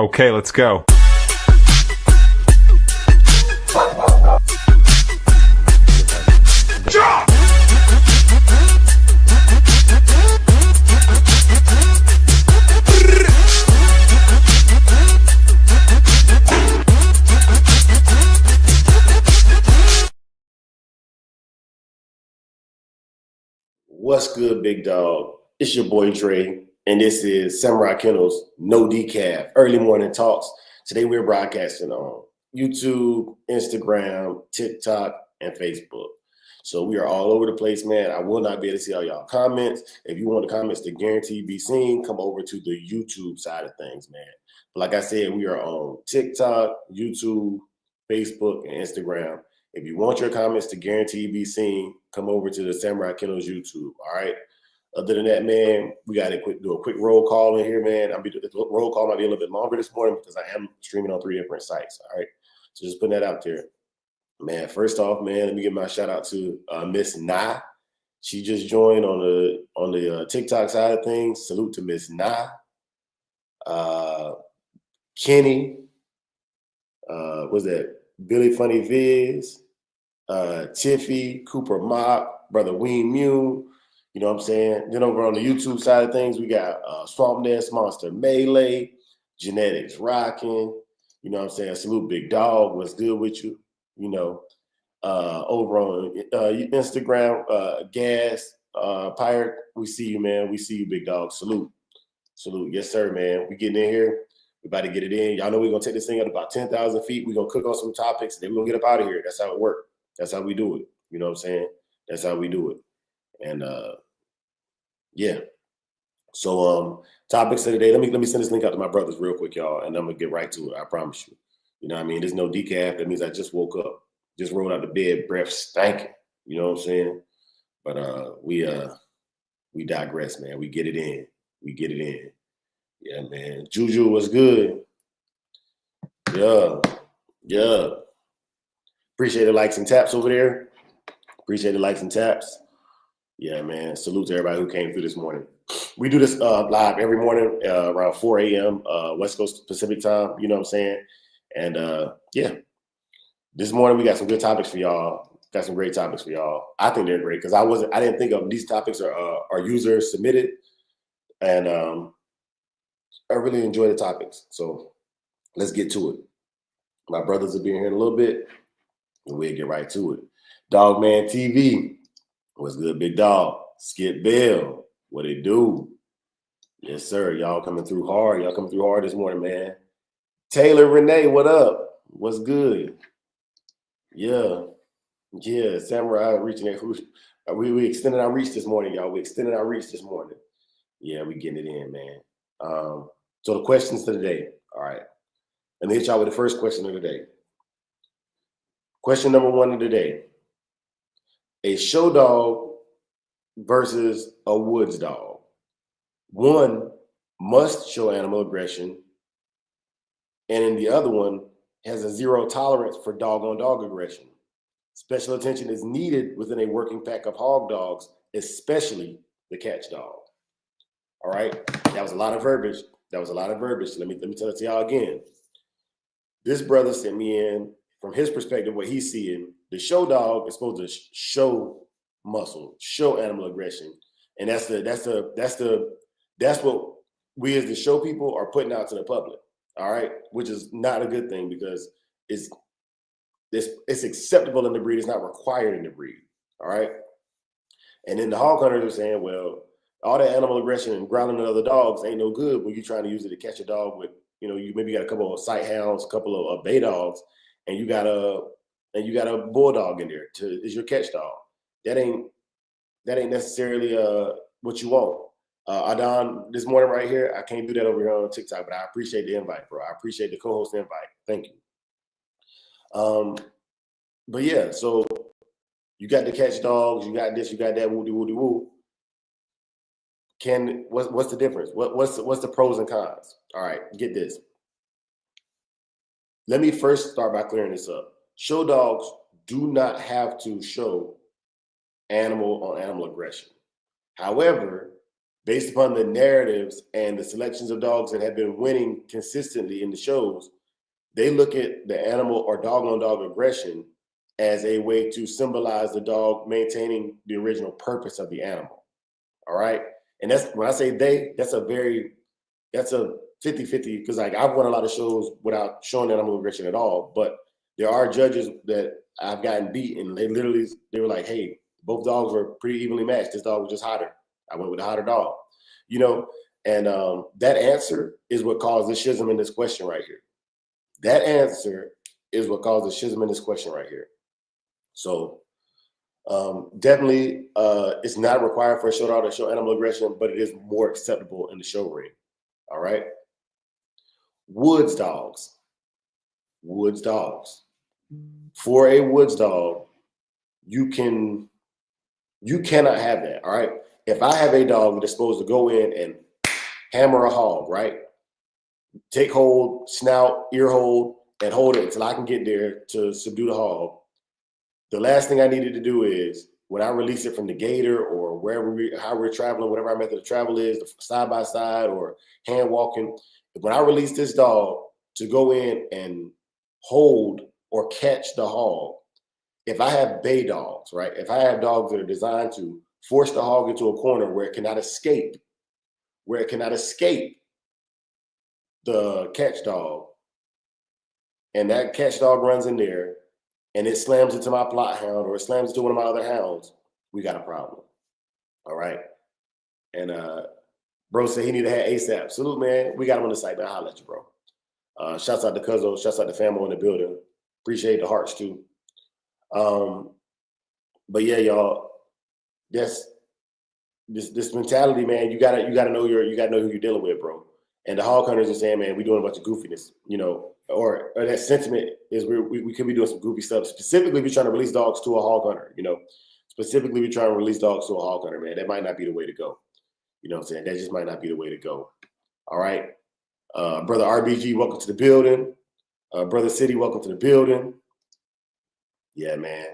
Okay, let's go. What's good, big dog? It's your boy Dre, and this is Samurai Kennel's No Decaff Early Morning Talks. Today we're broadcasting on YouTube, Instagram, TikTok, and Facebook. So we are all over the place, man. I will not be able to see all y'all comments. If you want the comments to guarantee be seen, come over to the YouTube side of things, man. But like I said, we are on TikTok, YouTube, Facebook, and Instagram. If you want your comments to guarantee be seen, come over to the Samurai Kennels YouTube. All right. Other than that, man, we got to do a quick roll call in here, man. The roll call might be a little bit longer this morning because I am streaming on 3 different sites. All right. So just putting that out there, man. First off, man, let me give my shout out to Miss Na. She just joined on the TikTok side of things. Salute to Miss Na. Kenny. Was that Billy Funny Viz? Tiffy, Cooper Mock, Brother Ween Mew, you know what I'm saying? Then over on the YouTube side of things, we got Swamp Nest Monster Melee, Genetics Rocking, you know what I'm saying? Salute Big Dog, what's good with you? You know, over on Instagram, Gas, Pirate, we see you, man. We see you, Big Dog. Salute. Yes, sir, man. We getting in here. We about to get it in. Y'all know we're going to take this thing up about 10,000 feet. We're going to cook on some topics, and then we're going to get up out of here. That's how it works. That's how we do it. You know what I'm saying? That's how we do it. And yeah. So topics of the day. Let me send this link out to my brothers real quick, y'all, and I'm gonna get right to it. I promise you. You know what I mean? There's no decaf. That means I just woke up, just rolled out of bed, breath stanking. You know what I'm saying? But we digress, man. We get it in. Yeah, man. Juju was good. Yeah. Appreciate the likes and taps over there. Yeah, man. Salute to everybody who came through this morning. We do this live every morning around 4 a.m. West Coast Pacific time. You know what I'm saying? And yeah, this morning we got some good topics for y'all. Got some great topics for y'all. I think they're great because I didn't think of these topics are user submitted, and I really enjoy the topics. So let's get to it. My brothers will be in here in a little bit. And we'll get right to it. Dogman TV. What's good, big dog? Skip Bill. What it do? Yes, sir. Y'all coming through hard. This morning, man. Taylor Renee, what up? What's good? Yeah. Samurai reaching that. We extended our reach this morning, y'all. Yeah, we getting it in, man. So the questions for the day. All right. Let me hit y'all with the first question of the day. Question number 1 of the day. A show dog versus a woods dog. One must show animal aggression, and in the other one has a zero tolerance for dog-on-dog aggression. Special attention is needed within a working pack of hog dogs, especially the catch dog. All right? That was a lot of verbiage. Let me tell it to y'all again. This brother sent me in, from his perspective, what he's seeing, the show dog is supposed to show muscle, show animal aggression, and that's what we as the show people are putting out to the public. All right, which is not a good thing because it's acceptable in the breed, it's not required in the breed. All right, and then the hog hunters are saying, well, all that animal aggression and growling at other dogs ain't no good when you're trying to use it to catch a dog with, you maybe got a couple of sight hounds, a couple of bay dogs. And you got a bulldog in there is your catch dog. That ain't necessarily what you want. Adon, this morning right here, I can't do that over here on TikTok, but I appreciate the invite, bro. I appreciate the co-host invite. Thank you. But yeah, so you got the catch dogs, you got this, you got that, woo. What's the difference? What's the pros and cons? All right, get this. Let me first start by clearing this up. Show dogs do not have to show animal on animal aggression. However, based upon the narratives and the selections of dogs that have been winning consistently in the shows, they look at the animal or dog-on-dog aggression as a way to symbolize the dog maintaining the original purpose of the animal. All right. And that's when I say they, that's a 50-50, because like I've won a lot of shows without showing animal aggression at all. But there are judges that I've gotten beat, and they were like, hey, both dogs were pretty evenly matched. This dog was just hotter. I went with the hotter dog, you know, and that answer is what caused the schism in this question right here. That answer is what caused the schism in this question right here. So definitely it's not required for a show dog to show animal aggression, but it is more acceptable in the show ring. All right. Woods dogs. Woods dogs. For a woods dog, you cannot have that. All right. If I have a dog that's supposed to go in and hammer a hog, right? Take hold, snout, ear hold, and hold it until I can get there to subdue the hog. The last thing I needed to do is when I release it from the gator or how we're traveling, whatever our method of travel is, side by side or hand walking. When I release this dog to go in and hold or catch the hog, if I have bay dogs, right? If I have dogs that are designed to force the hog into a corner where it cannot escape, the catch dog, and that catch dog runs in there and it slams into my plot hound or it slams into one of my other hounds, we got a problem. All right. And bro said he need to have ASAP. Salute, man. We got him on the site, man. I'll let you, bro. Shouts out to Cuzzo. Shouts out to Famo in the building. Appreciate the hearts too. But yeah, y'all, this mentality, man, you gotta know who you're dealing with, bro. And the hog hunters are saying, man, we doing a bunch of goofiness, you know, or that sentiment is we could be doing some goofy stuff. Specifically, we're trying to release dogs to a hog hunter, you know. Specifically, we're trying to release dogs to a hog hunter, man. That might not be the way to go. You know what I'm saying? That just might not be the way to go. All right. Brother RBG, welcome to the building. Brother City, welcome to the building. Yeah, man.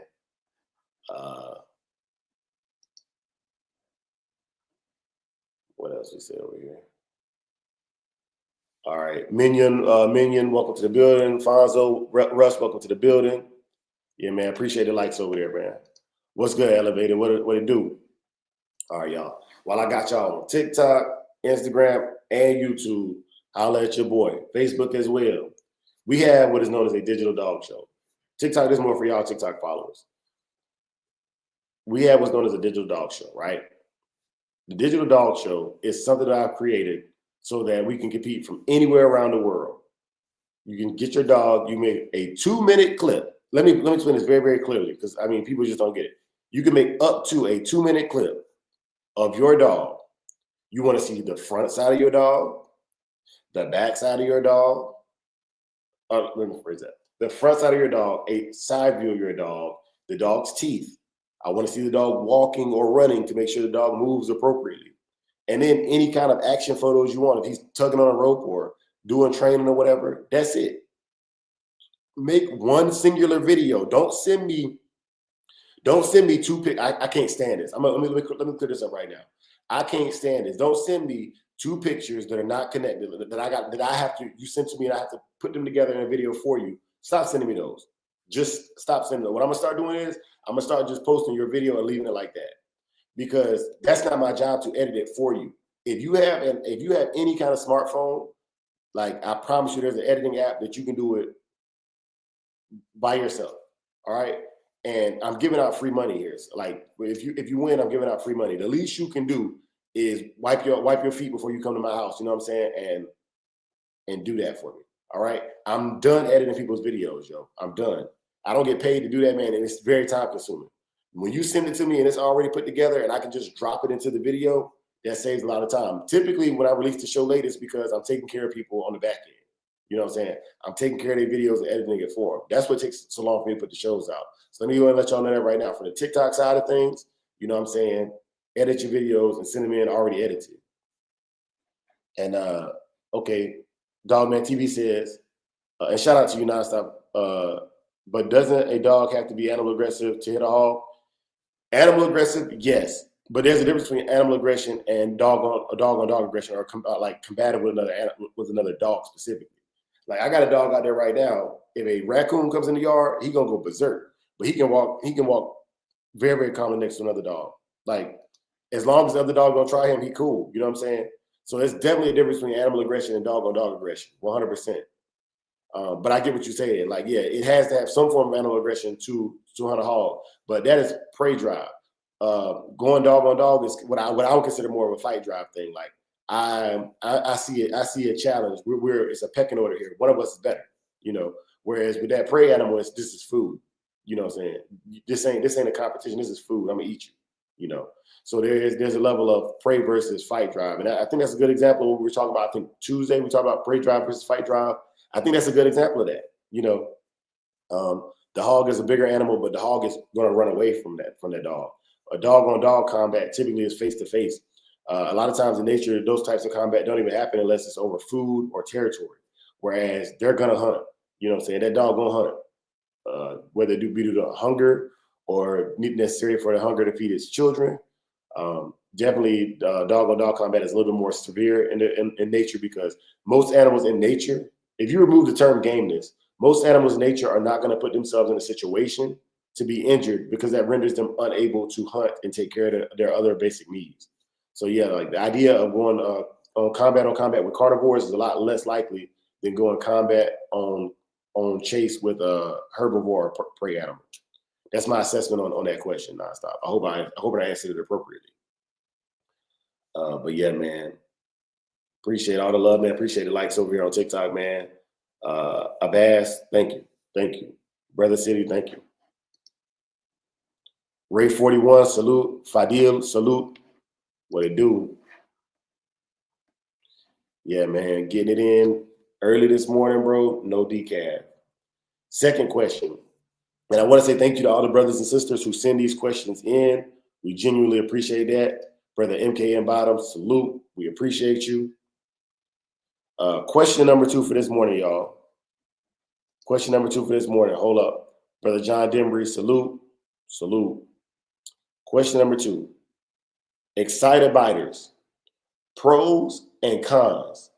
What else we said over here? All right. Minion, welcome to the building. Fonzo, Russ, welcome to the building. Yeah, man. Appreciate the likes over there, man. What's good, Elevator? What it do? All right, y'all. While I got y'all on TikTok, Instagram, and YouTube, holla at your boy. Facebook as well. We have what is known as a digital dog show. TikTok is more for y'all TikTok followers. We have what's known as a digital dog show, right? The digital dog show is something that I've created so that we can compete from anywhere around the world. You can get your dog, you make a 2-minute clip. Let me explain this very, very clearly, because I mean, people just don't get it. You can make up to a 2-minute clip of your dog. You want to see the front side of your dog, the back side of your dog. Let me phrase that. The front side of your dog, a side view of your dog, the dog's teeth. I want to see the dog walking or running to make sure the dog moves appropriately. And then any kind of action photos you want. If he's tugging on a rope or doing training or whatever, that's it. Make one singular video. Don't send me 2 pics. I can't stand this. Let me clear this up right now. I can't stand this. Don't send me 2 pictures that are not connected, you send to me and I have to put them together in a video for you. Stop sending me those. Just stop sending them. What I'm gonna start doing is I'm gonna start just posting your video and leaving it like that, because that's not my job to edit it for you. If you have any kind of smartphone, like I promise you, there's an editing app that you can do it by yourself. All right. And I'm giving out free money here. So like if you win, I'm giving out free money. The least you can do is wipe your feet before you come to my house. You know what I'm saying? And do that for me. All right. I'm done editing people's videos, yo. I'm done. I don't get paid to do that, man. And it's very time consuming. When you send it to me and it's already put together and I can just drop it into the video, that saves a lot of time. Typically, when I release the show late, it's because I'm taking care of people on the back end. You know what I'm saying? I'm taking care of their videos and editing it for them. That's what takes so long for me to put the shows out. So let me go ahead and let y'all know that right now. From the TikTok side of things, you know what I'm saying? Edit your videos and send them in already edited. And okay, Dogman TV says, and shout out to you nonstop. But doesn't a dog have to be animal aggressive to hit a hog? Animal aggressive, yes. But there's a difference between animal aggression and dog on dog aggression, or like combative with another dog specifically. Like I got a dog out there right now. If a raccoon comes in the yard, he gonna go berserk. But he can walk very, very calmly next to another dog. Like as long as the other dog gonna try him, he cool. You know what I'm saying? So there's definitely a difference between animal aggression and dog on dog aggression, 100%. But I get what you're saying. Like, yeah, it has to have some form of animal aggression to hunt a hog, but that is prey drive. Going dog on dog is what I would consider more of a fight drive thing. Like I see it. I see a challenge. It's a pecking order here. One of us is better, you know. Whereas with that prey animal, this is food. You know what I'm saying? This ain't a competition. This is food. I'm gonna eat you. You know. So there's a level of prey versus fight drive, and I think that's a good example of what we were talking about. I think Tuesday we talked about prey drive versus fight drive. I think that's a good example of that. You know, the hog is a bigger animal, but the hog is going to run away from that dog. A dog on dog combat typically is face to face. A lot of times in nature, those types of combat don't even happen unless it's over food or territory. Whereas they're going to hunt. You know what I'm saying? That dog going to hunt, whether it be due to hunger or necessary for the hunger to feed its children. Definitely, dog on dog combat is a little bit more severe in nature because most animals in nature, if you remove the term gameness, most animals in nature are not going to put themselves in a situation to be injured because that renders them unable to hunt and take care of their other basic needs. So yeah, like the idea of going on combat with carnivores is a lot less likely than going combat on chase with a herbivore or prey animal. That's my assessment on that question, nonstop. I hope I answered it appropriately. But yeah, man, appreciate all the love, man. Appreciate the likes over here on TikTok, man. Abbas, thank you. Brother City, thank you. Ray 41, salute. Fadil, salute. What it do? Yeah, man, getting it in early this morning, bro. No decaf. Second question, and I want to say thank you to all the brothers and sisters who send these questions in. We genuinely appreciate that. Brother MKM Bottom, salute. We appreciate you. Question number 2 for this morning, y'all. Question number 2 for this morning. Hold up. Brother John Denbury, salute. Salute. Question number 2. Excited biters. Pros and cons.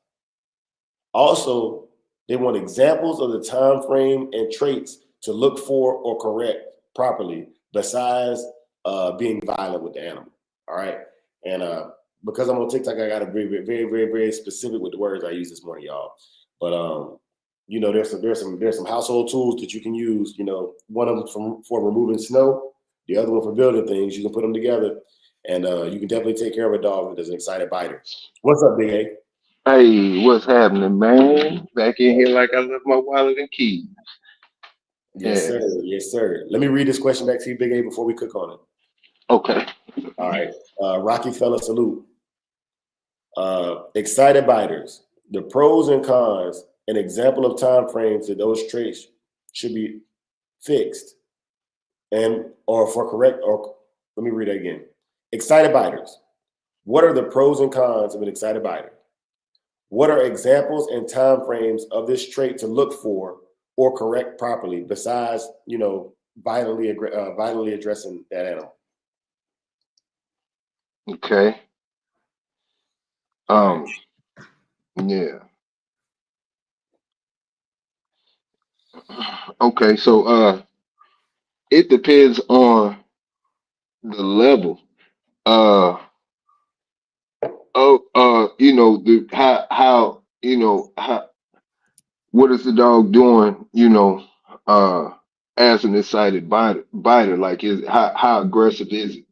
Also, they want examples of the time frame and traits to look for or correct properly besides being violent with the animal. All right. And because I'm on TikTok, I got to be very, very, very specific with the words I use this morning, y'all. But you know, there's some household tools that you can use. You know, one of them for removing snow, the other one for building things. You can put them together, and you can definitely take care of a dog that is an excited biter. What's up, Big A? Hey, what's happening, man? Back in here like I left my wallet and keys. Yes, Yeah. sir. Yes, sir. Let me read this question back to you, Big A, before we cook on it. Okay. All right. Rocky Fella, salute. Excited biters. The pros and cons, an example of time frames that those traits should be fixed and or for correct or let me read that again. Excited biters. What are the pros and cons of an excited biter? What are examples and time frames of this trait to look for or correct properly besides, you know, violently addressing that animal? Okay. All right. Um, yeah. Okay, so it depends on the level. Uh you know, the how you know how what is the dog doing, uh as an excited biter, like is how aggressive is it,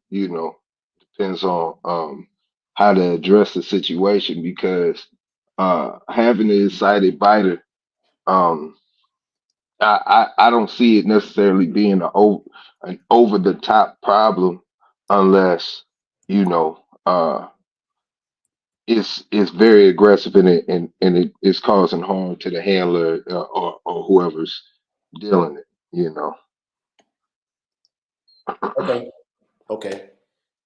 depends on how to address the situation because having an excited biter, um I don't see it necessarily being an over the top problem unless you know it's very aggressive and it's causing harm to the handler or whoever's dealing it. You know. Okay. Okay.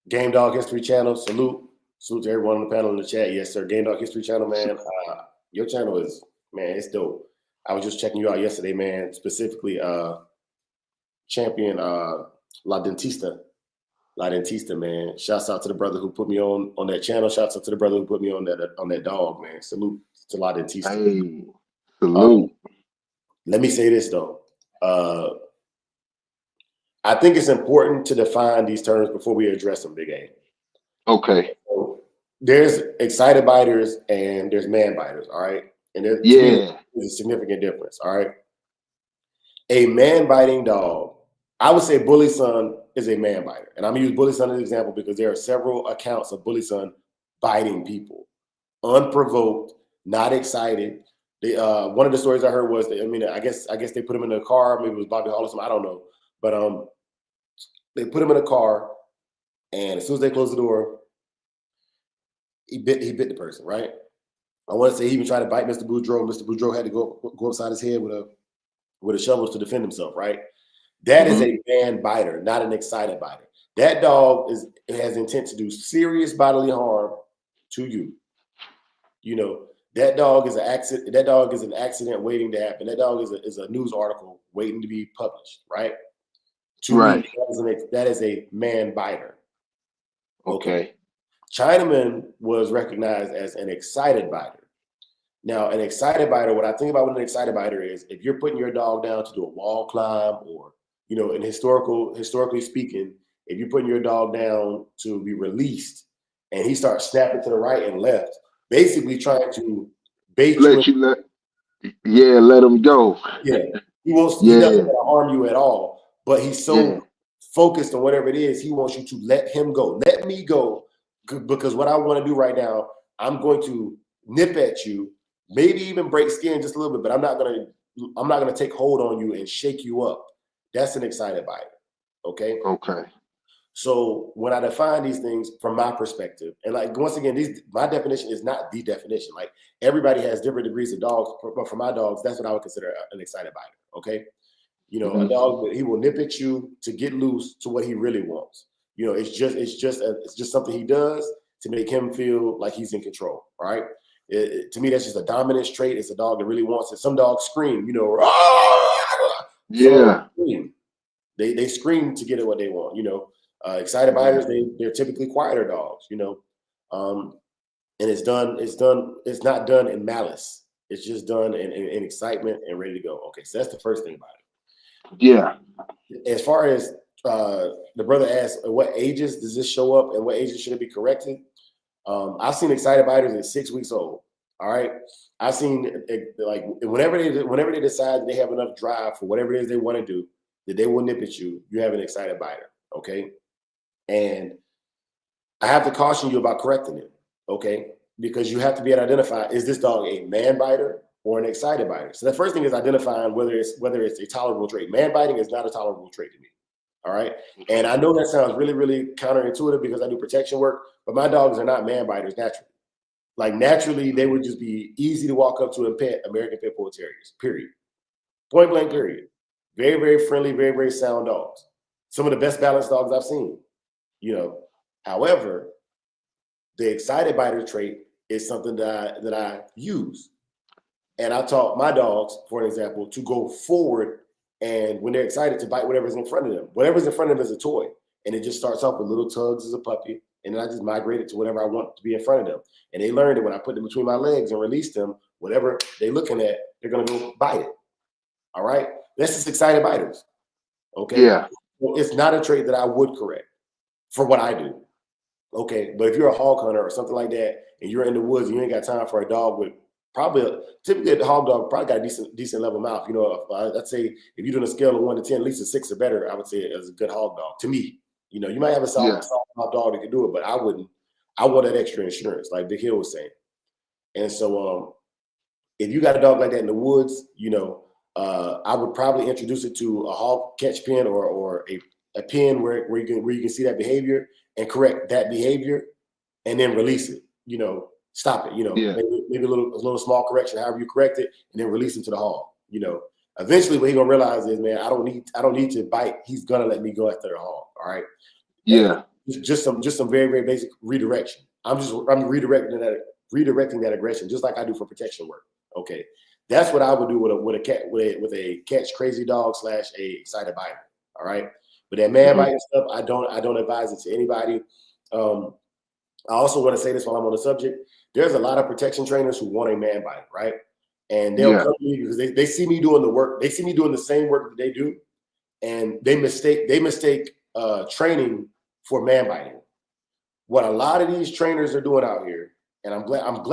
Game Dog History Channel, salute. Salute to everyone on the panel in the chat. Yes, sir. Game Dog History Channel, man. Your channel is, man, it's dope. I was just checking you out yesterday, man. Specifically, champion La Dentista. La Dentista, man. Shouts out to the brother who put me on that channel. Shouts out to the brother who put me on that dog, man. Salute to La Dentista. Hey, salute. Let me say this though. I think it's important to define these terms before we address them, Big A. Okay. So, there's excited biters and there's man biters, all right? And to me, there's a significant difference, all right? A man biting dog, I would say Bully Son is a man biter. And I'm gonna use Bully Son as an example because there are several accounts of Bully Son biting people, unprovoked, not excited. They, one of the stories I heard was that, I guess they put him in a car, maybe it was Bobby Hall or something, I don't know. But they put him in a car, and as soon as they closed the door, he bit the person, right? I want to say he even tried to bite Mr. Boudreaux. Mr. Boudreaux had to go upside his head with a shovel to defend himself, right? That is a man biter, not an excited biter. That dog has intent to do serious bodily harm to you. You know, that dog is an accident. That dog is an accident waiting to happen. That dog is a news article waiting to be published, right? To me, that is a man biter. Okay. Chinaman was recognized as an excited biter. Now, an excited biter, what I think about what an excited biter is, if you're putting your dog down to do a wall climb, or, historically speaking, if you're putting your dog down to be released and he starts snapping to the right and left, basically trying to bait you. Let him go. Yeah. He doesn't want to harm you at all, but he's so focused on whatever it is, he wants you to let him go. Let me go, because what I want to do right now, I'm going to nip at you, maybe even break skin just a little bit, but I'm not gonna take hold on you and shake you up. That's an excited biter. Okay. Okay. So when I define these things from my perspective, and like once again, my definition is not the definition. Like everybody has different degrees of dogs, but for my dogs, that's what I would consider an excited biter. Okay. A dog, he will nip at you to get loose to what he really wants. It's just something he does to make him feel like he's in control. Right. To me, that's just a dominance trait. It's a dog that really wants it. Some dogs scream, Yeah. They scream to get what they want, Excited biters, they're typically quieter dogs, and it's not done in malice. It's just done in excitement and ready to go. Okay, so that's the first thing about it. Yeah. As far as the brother asked, what ages does this show up and what ages should it be corrected? I've seen excited biters at 6 weeks old. All right, I've seen like whenever they decide they have enough drive for whatever it is they want to do, that they will nip at you. You have an excited biter. Okay. And I have to caution you about correcting it, okay? Because you have to be able to identify, is this dog a man biter or an excited biter? So the first thing is identifying whether it's a tolerable trait. Man biting is not a tolerable trait to me, all right? And I know that sounds really, really counterintuitive because I do protection work, but my dogs are not man biters naturally. Like naturally, they would just be easy to walk up to and pet American Pit Bull Terriers, period. Point blank, period. Very, very friendly, very, very sound dogs. Some of the best balanced dogs I've seen. However, the excited biter trait is something that I use. And I taught my dogs, for an example, to go forward and when they're excited to bite whatever's in front of them. Whatever's in front of them is a toy. And it just starts off with little tugs as a puppy. And then I just migrate it to whatever I want to be in front of them. And they learned that when I put them between my legs and release them, whatever they're looking at, they're going to go bite it. All right? That's just excited biters. Okay? Yeah. Well, it's not a trait that I would correct for what I do. Okay, but if you're a hog hunter or something like that, and you're in the woods and you ain't got time for a dog with typically a hog dog probably got a decent level mouth. I'd say if you're doing a scale of 1 to 10, at least a 6 or better, I would say it's a good hog dog to me. You might have a soft mouth dog that can do it, but I wouldn't. I want that extra insurance, like Big Hill was saying. And so, if you got a dog like that in the woods, I would probably introduce it to a hog catch pen or a pen where you can see that behavior and correct that behavior, and then release it. Stop it. Maybe a little small correction, however you correct it, and then release him to the hog. Eventually, what he's gonna realize is, man, I don't need to bite. He's gonna let me go after the hog. All right. Yeah. And just some very, very basic redirection. I'm redirecting that aggression, just like I do for protection work. Okay. That's what I would do with a catch crazy dog / a excited biter. All right. But that man biting stuff, I don't advise it to anybody. I also want to say this while I'm on the subject. There's a lot of protection trainers who want a man bite, right? And they'll Yeah. come to me because they see me doing the work. They see me doing the same work that they do, and they mistake training for man biting. What a lot of these trainers are doing out here, and I'm glad I'm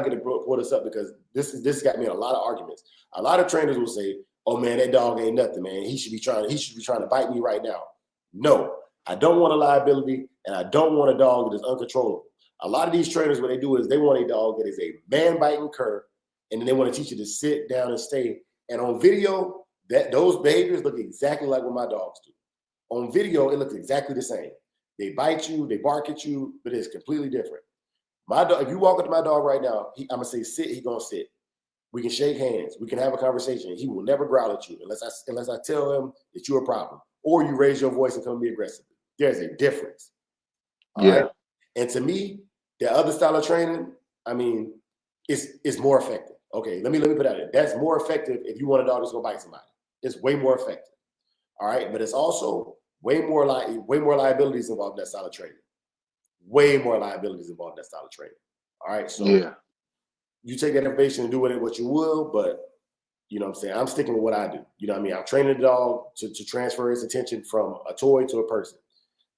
getting brought this up because this got me in a lot of arguments. A lot of trainers will say, "Oh man, that dog ain't nothing, man. He should be trying to bite me right now." No, I don't want a liability, and I don't want a dog that is uncontrollable. A lot of these trainers, what they do is they want a dog that is a man biting cur, and then they want to teach you to sit down and stay. And on video, those behaviors look exactly like what my dogs do. On video, it looks exactly the same. They bite you, they bark at you, but it's completely different. My dog, if you walk up to my dog right now, I'm gonna say sit, he gonna sit. We can shake hands, we can have a conversation. He will never growl at you unless I tell him that you're a problem or you raise your voice and come to me aggressively. There's a difference. All right. And to me, the other style of training, I mean, it's more effective. Okay, let me put that in. That's more effective if you want a dog that's gonna bite somebody. It's way more effective. All right, but it's also way more liabilities involved in that style of training. Way more liabilities involved in that style of training. All right, so you take that information and do with it what you will, but you know what I'm saying? I'm sticking with what I do. You know what I mean? I'm training the dog to transfer its attention from a toy to a person.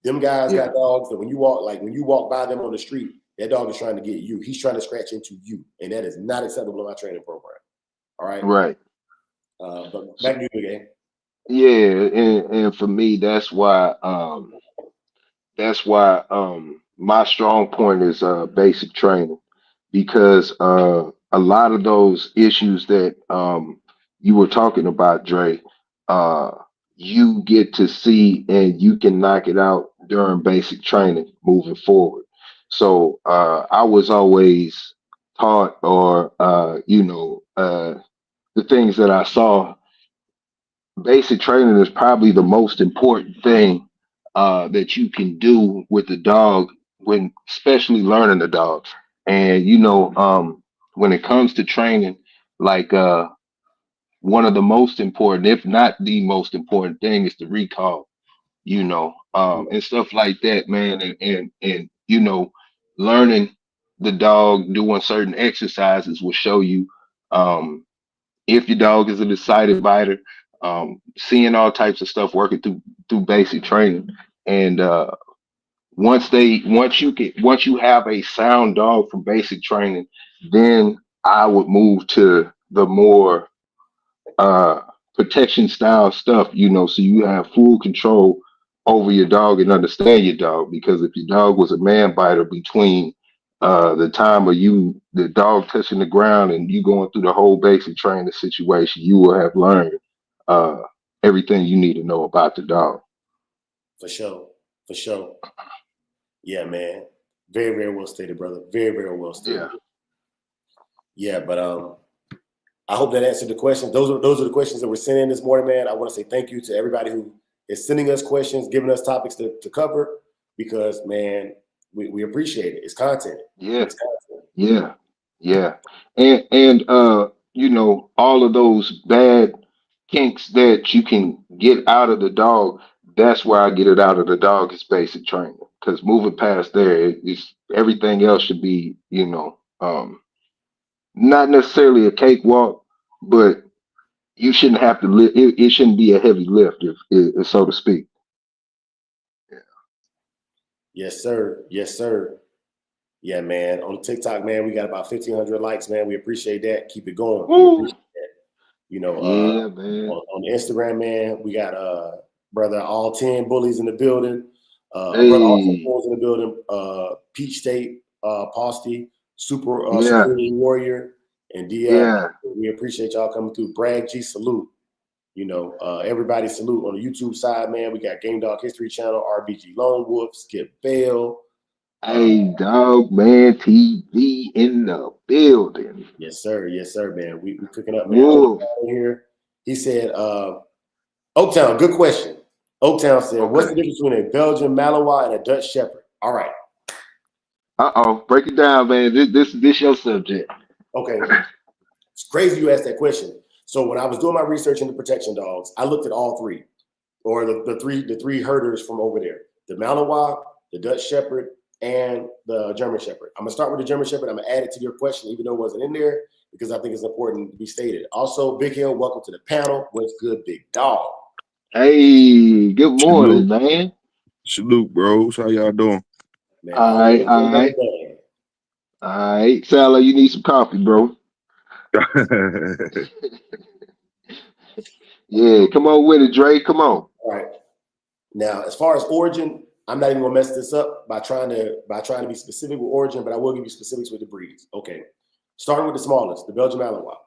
Them guys got dogs that when you walk by them on the street, that dog is trying to get you. He's trying to scratch into you, and that is not acceptable in my training program. All right, Right. But back to you again. Yeah, and for me, that's why my strong point is basic training because a lot of those issues that you were talking about, Dre, uh you get to see and you can knock it out during basic training moving forward. So I was always taught or the things that I saw, basic training is probably the most important thing that you can do with the dog when, especially learning the dog. And when it comes to training, like one of the most important, if not the most important thing, is the recall. And stuff like that, man. And learning the dog doing certain exercises will show you. If your dog is a decided biter, seeing all types of stuff working through basic training, and once you have a sound dog from basic training, then I would move to the more uh, protection style stuff. So you have full control over your dog and understand your dog. Because if your dog was a man biter between the time of the dog touching the ground and you going through the whole basic training situation, you will have learned uh, everything you need to know about the dog. For sure. For sure. Yeah, man. Very, very well stated, brother. Very, very well stated. Yeah, but I hope that answered the question. Those are the questions that we're sending this morning, man. I want to say thank you to everybody who is sending us questions, giving us topics to cover, because man, we appreciate it. It's content. Yeah, It's content. yeah, yeah. And all of those bad kinks that you can get out of the dog, that's where I get it out of the dog is basic training. Because moving past there, everything else should be, not necessarily a cakewalk, but you shouldn't have to lift. It shouldn't be a heavy lift, if so to speak. Yes, sir. Yes, sir. Yeah, man. On TikTok, man, we got about 1,500 likes, man. We appreciate that. Keep it going. We Woo! appreciate that. You know, Yeah, man. on Instagram, man, we got brother all 10 bullies in the building. Brother all 10 Hey, bullies in the building. Peach State, Posty, Super yeah, Security Warrior, and DL. yeah. We appreciate y'all coming through. Bragg G salute. Everybody salute on the YouTube side, man. We got Game Dog History Channel, RBG Lone Wolf, Skip Bell. Hey, dog, man. TV in the building. Yes, sir. Yes, sir, man. We cooking up, man. Wolf. Oaktown here. He said, Oaktown, good question. Oaktown said, what's the Okay. difference between a Belgian Malinois and a Dutch Shepherd? All right. Uh-oh. Break it down, man. This your subject. Okay. It's crazy you asked that question. So when I was doing my research into protection dogs, I looked at all three. or the three herders from over there: the Malinois, the Dutch Shepherd, and the German Shepherd. I'm gonna start with the German Shepherd. I'm gonna add it to your question, even though it wasn't in there, because I think it's important to be stated. Also, Big Hill, welcome to the panel. What's good, big dog? Hey, good morning, Salute, man. salute, bros. How y'all doing? Man, All right, always all another right, day. all right. Sound like you need some coffee, bro. Yeah, come on with it, Dre. Come on. All right. Now, as far as origin, I'm not even gonna mess this up by trying to be specific with origin, but I will give you specifics with the breeds. Okay. Starting with the smallest, the Belgian Malinois.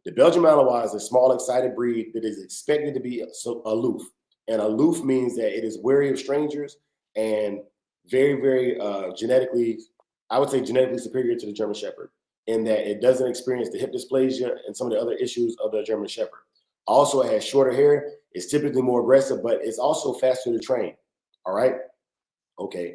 The Belgian Malinois is a small, excited breed that is expected to be aloof. And aloof means that it is wary of strangers and very, very genetically, I would say genetically superior to the German Shepherd, in that it doesn't experience the hip dysplasia and some of the other issues of the German Shepherd. Also, it has shorter hair. It's typically more aggressive, but it's also faster to train. All right. Okay.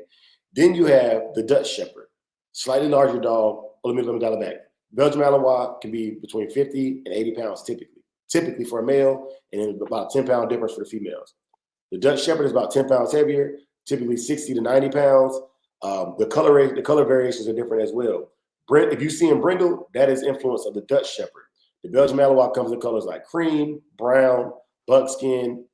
Then you have the Dutch Shepherd, slightly larger dog. Let me dial it back. Belgian Malinois can be between 50 and 80 pounds typically for a male, and then about 10-pound difference for the females. The Dutch Shepherd is about 10 pounds heavier, typically 60 to 90 pounds. The color variations are different as well. If you see in brindle, that is influence of the Dutch Shepherd. The Belgian Malinois comes in colors like cream, brown, buckskin,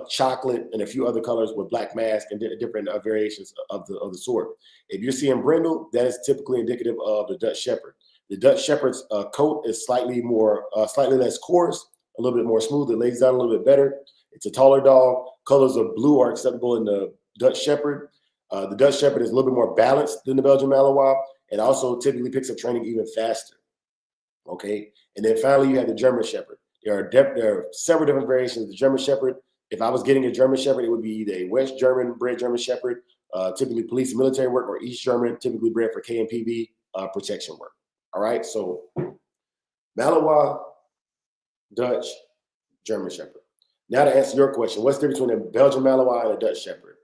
chocolate, and a few other colors with black mask and different variations of the sort. If you're seeing brindle, that is typically indicative of the Dutch Shepherd. The Dutch Shepherd's coat is slightly less coarse, a little bit more smooth. It lays down a little bit better. It's a taller dog. Colors of blue are acceptable in the Dutch Shepherd. The Dutch Shepherd is a little bit more balanced than the Belgian Malinois, and also typically picks up training even faster. Okay, and then finally you have the German Shepherd. There are several different variations of the German Shepherd. If I was getting a German Shepherd, it would be either a West German bred German Shepherd, typically police and military work, or East German, typically bred for KMPB protection work. All right, so Malinois, Dutch, German Shepherd. Now to answer your question, what's the difference between a Belgian Malinois and a Dutch Shepherd?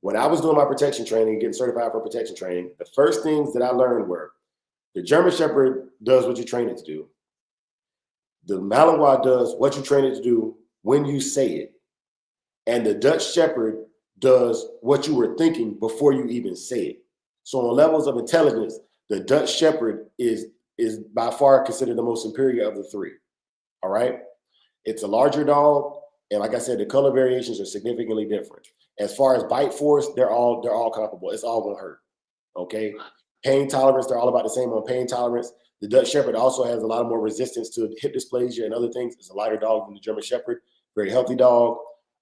When I was doing my protection training, getting certified for protection training, the first things that I learned were the German Shepherd does what you train it to do. The Malinois does what you train it to do when you say it. And the Dutch Shepherd does what you were thinking before you even say it. So on levels of intelligence, the Dutch Shepherd is by far considered the most superior of the three. All right. It's a larger dog, and like I said, the color variations are significantly different. As far as bite force, they're all comparable. It's all gonna hurt. Okay. Pain tolerance, they're all about the same on pain tolerance. The Dutch Shepherd also has a lot more resistance to hip dysplasia and other things. It's a lighter dog than the German Shepherd, very healthy dog.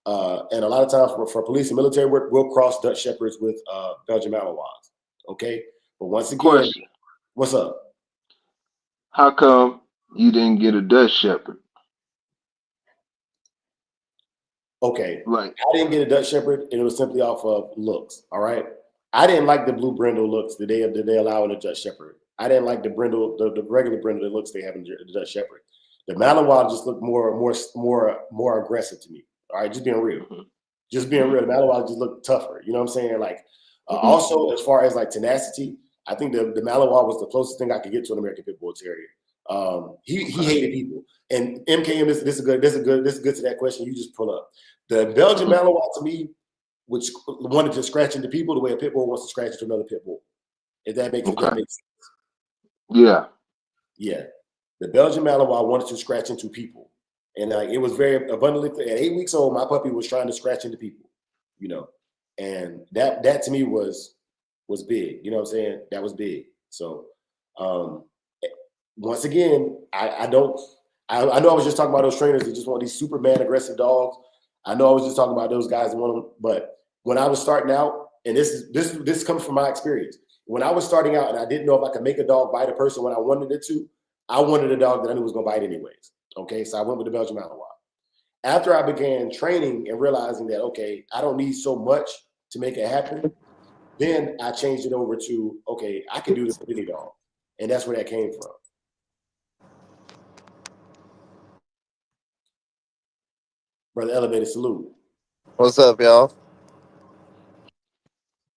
And a lot of times for police and military work, we'll cross Dutch Shepherds with Belgian Malinois. Okay. But once again, Question: what's up? how come you didn't get a Dutch Shepherd? Okay, Like, I didn't get a Dutch Shepherd, and it was simply off of looks. All right, I didn't like the blue brindle looks that they allow in the Dutch Shepherd. I didn't like the brindle, the regular brindle that looks they have in the Dutch Shepherd. The Malinois just looked more aggressive to me. All right, just being real, mhm, just being mhm, real. The Malinois just looked tougher. You know what I'm saying? Like mhm, also as far as like tenacity, I think the Malinois was the closest thing I could get to an American Pit Bull Terrier. He okay, hated people, and MKM this is good to that question you just pull up. The Belgian mhm, Malinois to me, which wanted to scratch into people the way a pit bull wants to scratch into another pit bull. If that okay, makes sense. yeah, Yeah. The Belgian Malinois wanted to scratch into people. And it was very abundantly clear. At 8 weeks old, my puppy was trying to scratch into people, you know. And that to me was big. You know what I'm saying? That was big. So um once again, I don't I know I was just talking about those trainers that just want these Superman aggressive dogs. I know I was just talking about those guys that want them, but when I was starting out, and this comes from my experience. When I was starting out and I didn't know if I could make a dog bite a person when I wanted it to, I wanted a dog that I knew was gonna bite anyways. Okay, so I went with the Belgian Malinois. After I began training and realizing that okay, I don't need so much to make it happen, then I changed it over to okay, I can do this with any dog, and that's where that came from. Brother Elevated, salute. What's up, y'all?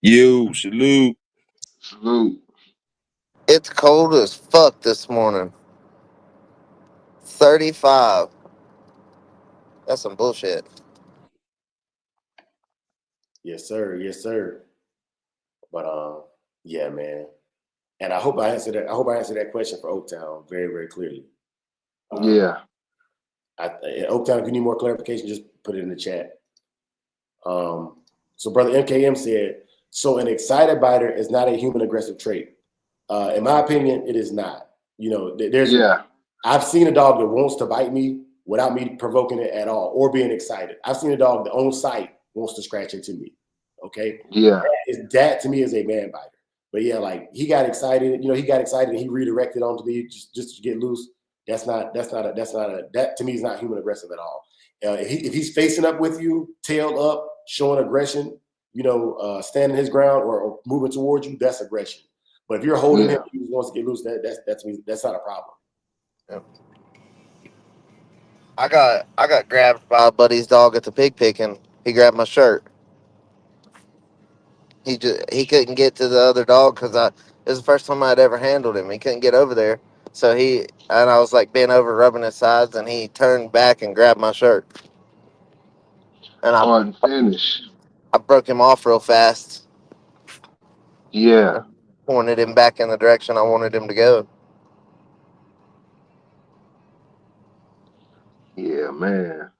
You salute. salute. It's cold as fuck this morning. 35. That's some bullshit. Yes, sir. Yes, sir. But yeah, man. And I hope I answered that. I hope I answered that question for Oaktown very, very clearly. Yeah. Oaktown, if you need more clarification, just put it in the chat. So brother MKM said, so an excited biter is not a human aggressive trait. In my opinion, it is not. You know, Yeah. I've seen a dog that wants to bite me without me provoking it at all or being excited. I've seen a dog that on sight wants to scratch into me. Okay. Yeah. That to me is a man biter. But yeah, like he got excited, he got excited and he redirected onto me just to get loose. That to me is not human aggressive at all. If he's facing up with you, tail up, showing aggression, standing his ground or moving towards you, that's aggression. But if you're holding him, he wants to get loose. That's not a problem. Yep. I got grabbed by a buddy's dog at the pig picking. He grabbed my shirt. He couldn't get to the other dog because it was the first time I'd ever handled him. He couldn't get over there, so I was like bent over rubbing his sides, and he turned back and grabbed my shirt, and Hard finish. I broke him off real fast Yeah. and pointed him back in the direction I wanted him to go. Yeah, man.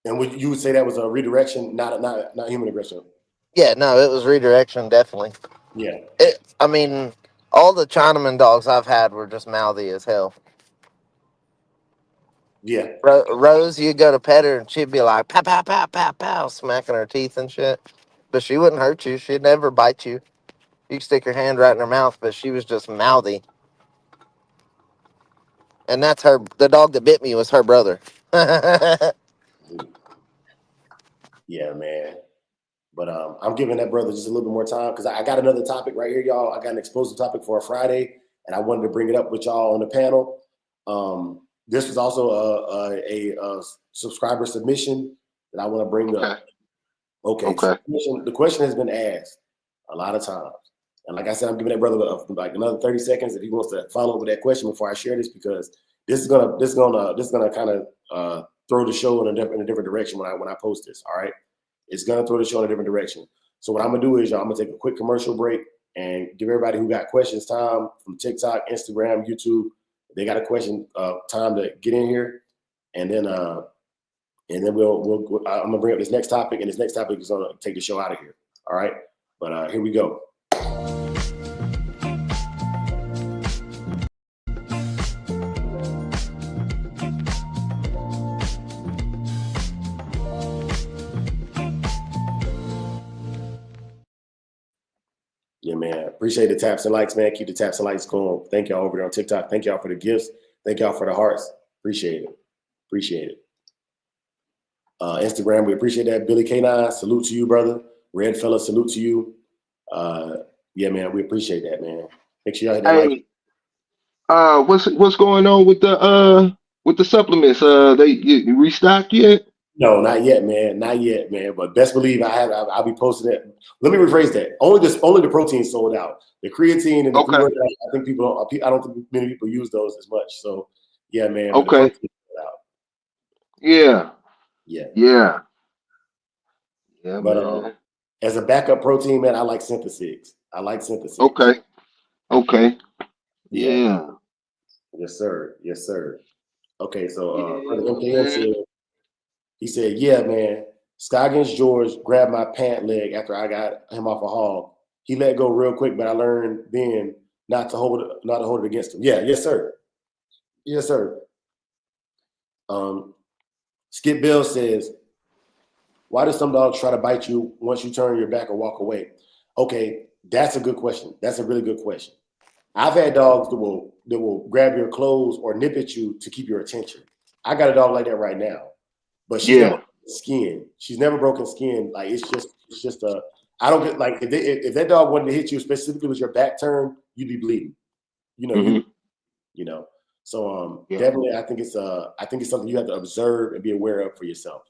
And you would say that was a redirection, not human aggression. Yeah, no, it was redirection, definitely. Yeah. I mean, all the Chinaman dogs I've had were just mouthy as hell. Yeah. Rose, you go to pet her and she'd be like, pow, pow, pow, pow, pow, smacking her teeth and shit. But she wouldn't hurt you. She'd never bite you. You could stick your hand right in her mouth, but she was just mouthy. And that's her. The dog that bit me was her brother. Yeah, man. But I'm giving that brother just a little bit more time because I got another topic right here, y'all. I got an explosive topic for a Friday, and I wanted to bring it up with y'all on the panel. This was also a subscriber submission that I want to bring up. Okay. Okay. So the question has been asked a lot of times. And like I said, I'm giving that brother like another 30 seconds if he wants to follow up with that question before I share this, because this is gonna kind of throw the show in a different direction when I post this. All right. It's gonna throw the show in a different direction. So what I'm gonna do is, y'all, I'm gonna take a quick commercial break and give everybody who got questions time from TikTok, Instagram, YouTube. They got a question time to get in here, and then we'll I'm gonna bring up this next topic, and this next topic is gonna take the show out of here. All right, but here we go. Yeah, man. Appreciate the taps and likes, man. Keep the taps and likes going. Thank y'all over there on TikTok. Thank y'all for the gifts. Thank y'all for the hearts. Appreciate it. Appreciate it. Instagram, we appreciate that. Billy K9, salute to you, brother. Red Fella, salute to you. Yeah, man, we appreciate that, man. Make sure y'all hit that like. What's going on with the supplements? You restocked yet? No, not yet, man. Not yet, man. But best believe I'll be posting it. Let me rephrase that. Only the protein sold out. The creatine and the pre-workout, I don't think many people use those as much. So yeah, man. But Okay. the protein sold out. Yeah. Yeah. Yeah. Yeah, But man. as a backup protein, man, I like Synthesix. Okay. Okay. Yeah. Yeah. Yes, sir. Yes, sir. Okay, so Yeah, MKM man. said, yeah, man. Scoggins George grabbed my pant leg after I got him off a hog. He let go real quick, but I learned then not to hold it against him. Yeah, yes, sir. Yes, sir. Skip Bill says, why do some dogs try to bite you once you turn your back or walk away? Okay, that's a good question. That's a really good question. I've had dogs that will grab your clothes or nip at you to keep your attention. I got a dog like that right now, but she's never broken skin. She's never broken skin. Like it's just a. I don't get like if that dog wanted to hit you specifically with your back turn, you'd be bleeding. You know. So definitely, I think it's something you have to observe and be aware of for yourself.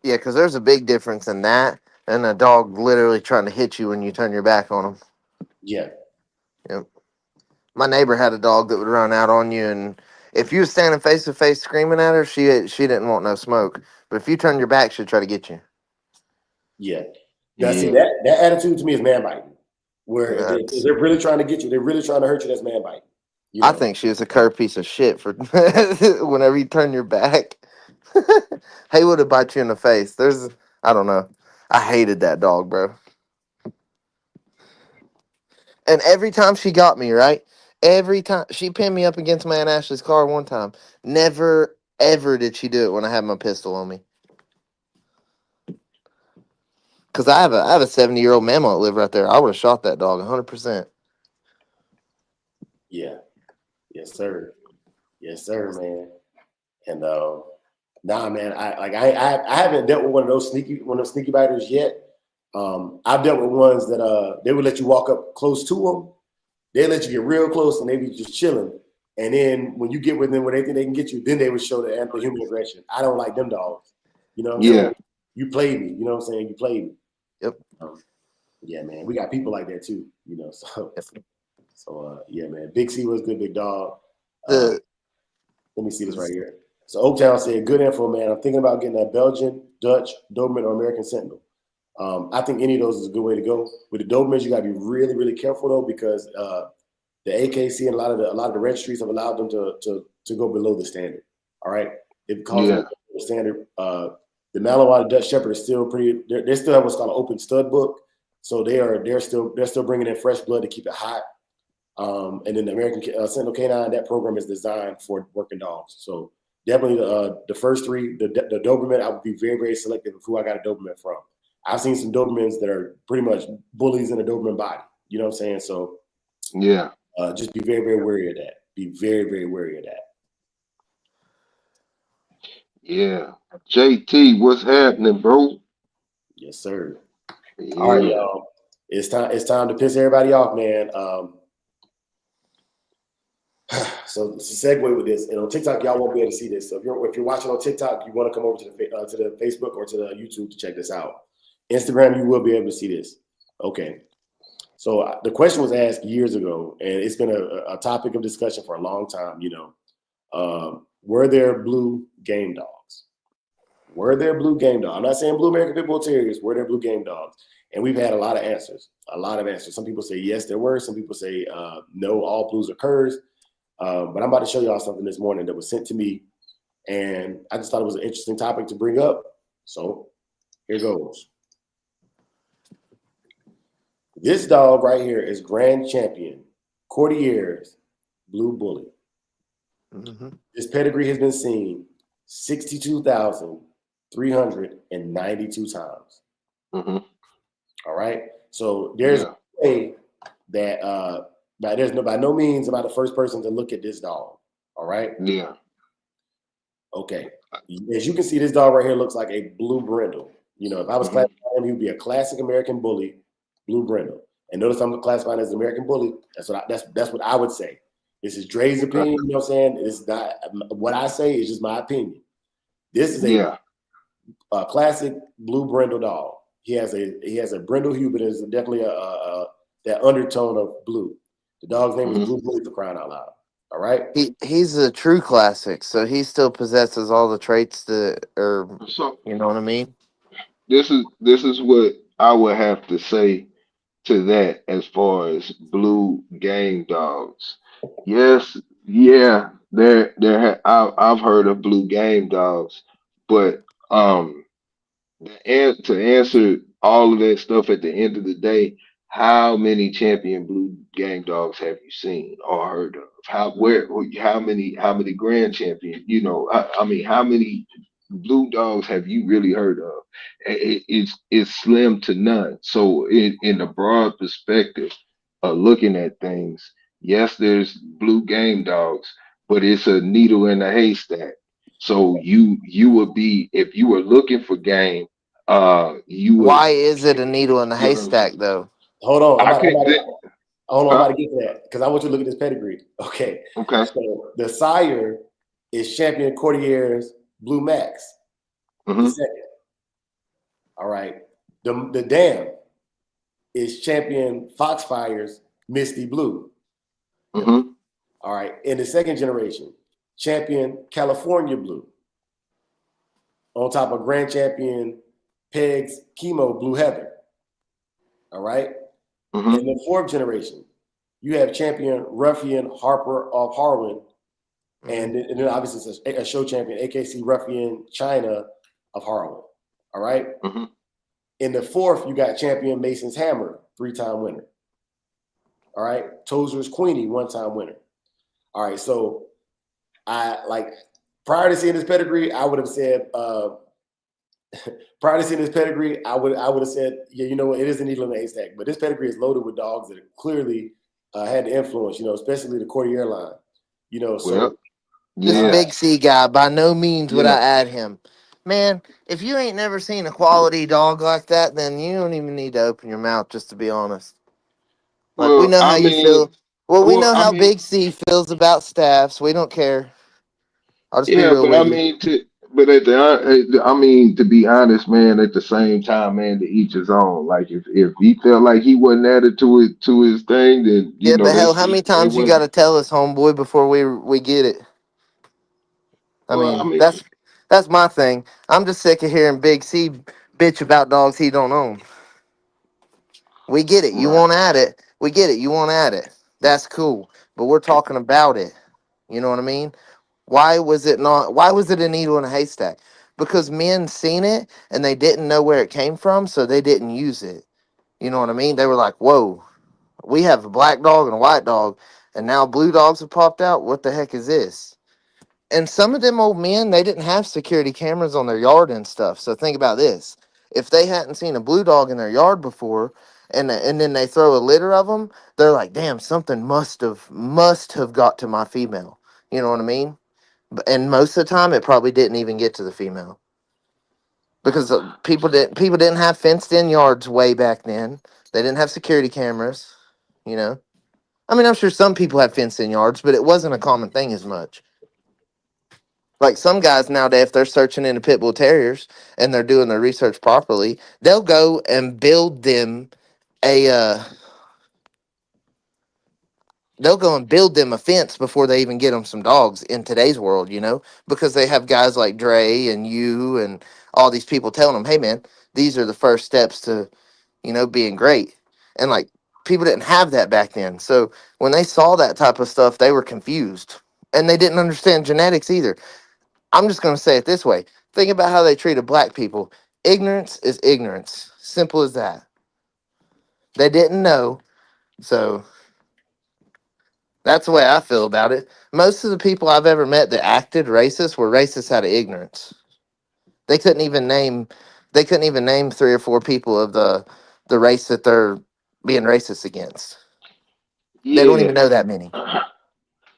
Yeah, because there's a big difference in that and a dog literally trying to hit you when you turn your back on them. Yeah. Yep. My neighbor had a dog that would run out on you, and if you was standing face to face screaming at her, she didn't want no smoke. But if you turn your back, she'll try to get you. Yeah. Now, see, Yeah. that attitude to me is man biting. Where if That's, they're really trying to get you, they're really trying to hurt you, that's man biting. You I know? think she was a curved piece of shit for whenever you turn your back. He would have bite you in the face. I don't know. I hated that dog, bro. And every time she got me, right? Every time she pinned me up against my Aunt Ashley's car one time. Never, ever did she do it when I had my pistol on me. Cause I have a 70-year-old mammal that live right there. I would have shot that dog 100%. Yeah. Yes, sir. Yes, sir, man. And nah, man, I haven't dealt with one of those sneaky biters yet. I've dealt with ones that they would let you walk up close to them. They let you get real close and they be just chilling. And then when you get with them where they think they can get you, then they would show the human aggression. I don't like them dogs. You know what I'm Yeah. saying? You played me. You know what I'm saying? You played me. Yep. Yeah, man. We got people like that too. You know, Yep. so yeah, man. Big C was good, big dog. The Let me see this right here. So Oaktown said, good info, man. I'm thinking about getting a Belgian, Dutch, Doberman, or American Sentinel. I think any of those is a good way to go. With the Dobermans, you got to be really, really careful though, because the AKC and a lot of the registries have allowed them to go below the standard. All right, it calls them Yeah. the standard. The Malinois Dutch Shepherd is still pretty. They still have what's called an open stud book, so they're still bringing in fresh blood to keep it hot. And then the American Sentinel Canine, that program is designed for working dogs. So definitely the first three, the Doberman, I would be very, very selective of who I got a Doberman from. I've seen some Dobermans that are pretty much bullies in a Doberman body. You know what I'm saying? So Yeah. just be very, very wary of that. Be very, very wary of that. Yeah. JT, what's happening, bro? Yes, sir. All right, Yeah. y'all. It's time to piss everybody off, man. So it's a segue with this, and on TikTok, y'all won't be able to see this. So if you're watching on TikTok, you want to come over to the Facebook or to the YouTube to check this out. Instagram, you will be able to see this. Okay. So the question was asked years ago, and it's been a topic of discussion for a long time. You know, were there blue game dogs? Were there blue game dogs? I'm not saying blue American Pit Bull Terriers. Were there blue game dogs? And we've had a lot of answers. A lot of answers. Some people say yes, there were. Some people say no, all blues are curs. But I'm about to show y'all something this morning that was sent to me, and I just thought it was an interesting topic to bring up. So here goes. This dog right here is Grand Champion Cordilleras Blue Bully. mm-hmm. This pedigree has been seen 62,392 times. Mm-hmm. All right. So there's a way that there's by no means am I the first person to look at this dog. All right. Yeah. Okay. As you can see, this dog right here looks like a blue brindle. You know, if I was classifying him, he would be a classic American bully, blue brindle. And notice I'm classifying as an American bully. That's what I would say. This is Dre's opinion. You know what I'm saying? It's not what I say is just my opinion. This is a classic blue brindle dog. He has a brindle hue, but it's definitely that undertone of blue. The dog's name is Blue Bully, for crying out loud. All right. He's a true classic, so he still possesses all the traits that are, So you know what I mean? this is what I would have to say to that as far as blue game dogs. Yes, yeah, I've heard of blue game dogs, but to answer all of that stuff at the end of the day, how many champion blue game dogs have you seen or heard of? How many grand champion? I mean, how many blue dogs have you really heard of? It's slim to none. So in the broad perspective of looking at things, yes, there's blue game dogs, but it's a needle in a haystack. So you would be, if you were looking for game, you would, Why is it a needle in the you know, haystack, though? Hold on. I could, Hold on, I'm huh? about to get to that because I want you to look at this pedigree. Okay. Okay. So the sire is Champion Cordilleras Blue Max. The Mm-hmm. second. All right. The dam is Champion Foxfire's Misty Blue. Mm-hmm. All right. In the second generation, Champion California Blue. on top of Grand Champion Peg's Chemo Blue Heather. All right. Mm-hmm. In the fourth generation, you have Champion Ruffian Harper of Harwin, and then obviously it's a show champion AKC Ruffian China of Harwin. All right. Mm-hmm. In the fourth, you got Champion Mason's Hammer, 3-time winner. All right. Tozer's Queenie, 1-time winner. All right. So I like prior to seeing this pedigree, I would have said prior to seeing this pedigree, I would have said, yeah, you know what, it is a needle in the haystack. But this pedigree is loaded with dogs that clearly had the influence, especially the Courtier line. So Well, This yeah, Big C guy, by no means would yeah. I add him. Man, if you ain't never seen a quality dog like that, then you don't even need to open your mouth, just to be honest. Like, we Well, know how I you mean, feel. Well, we well, know I how mean, Big C feels about staffs. We don't care. I'll just be yeah, real but I with you. mean, but I mean, to be honest, man, at the same time, man, to each his own. Like, if he felt like he wasn't added to his thing, then Yeah, but hell, that's how many just it times you got wasn't. to tell us, homeboy, before we get it? I Well, I mean, mean, that's my thing. I'm just sick of hearing Big C bitch about dogs he don't own. We get it. You right. won't add it. We get it. You won't add it. That's cool. But we're talking about it. You know what I mean? Why was it not? Why was it a needle in a haystack? Because men seen it and they didn't know where it came from, so they didn't use it. You know what I mean? They were like, "Whoa, we have a black dog and a white dog, and now blue dogs have popped out. What the heck is this?" And some of them old men, they didn't have security cameras on their yard and stuff. So think about this: if they hadn't seen a blue dog in their yard before, and then they throw a litter of them, they're like, "Damn, something must have got to my female." You know what I mean? And most of the time, it probably didn't even get to the female because people didn't have fenced in yards way back then. They didn't have security cameras. You know, I mean, I'm sure some people had fenced in yards, but it wasn't a common thing as much. Like some guys nowadays, if they're searching into pit bull terriers and they're doing their research properly, they'll go and build them a a fence before they even get them some dogs in today's world, because they have guys like Dre and you and all these people telling them, "Hey man, these are the first steps to, being great." And like people didn't have that back then. So when they saw that type of stuff, they were confused. And they didn't understand genetics either. I'm just going to say it this way. Think about how they treated black people. Ignorance is ignorance. Simple as that. They didn't know. So that's the way I feel about it. Most of the people I've ever met that acted racist were racist out of ignorance. They couldn't even name three or four people of the race that they're being racist against. They don't even Yeah. know that many.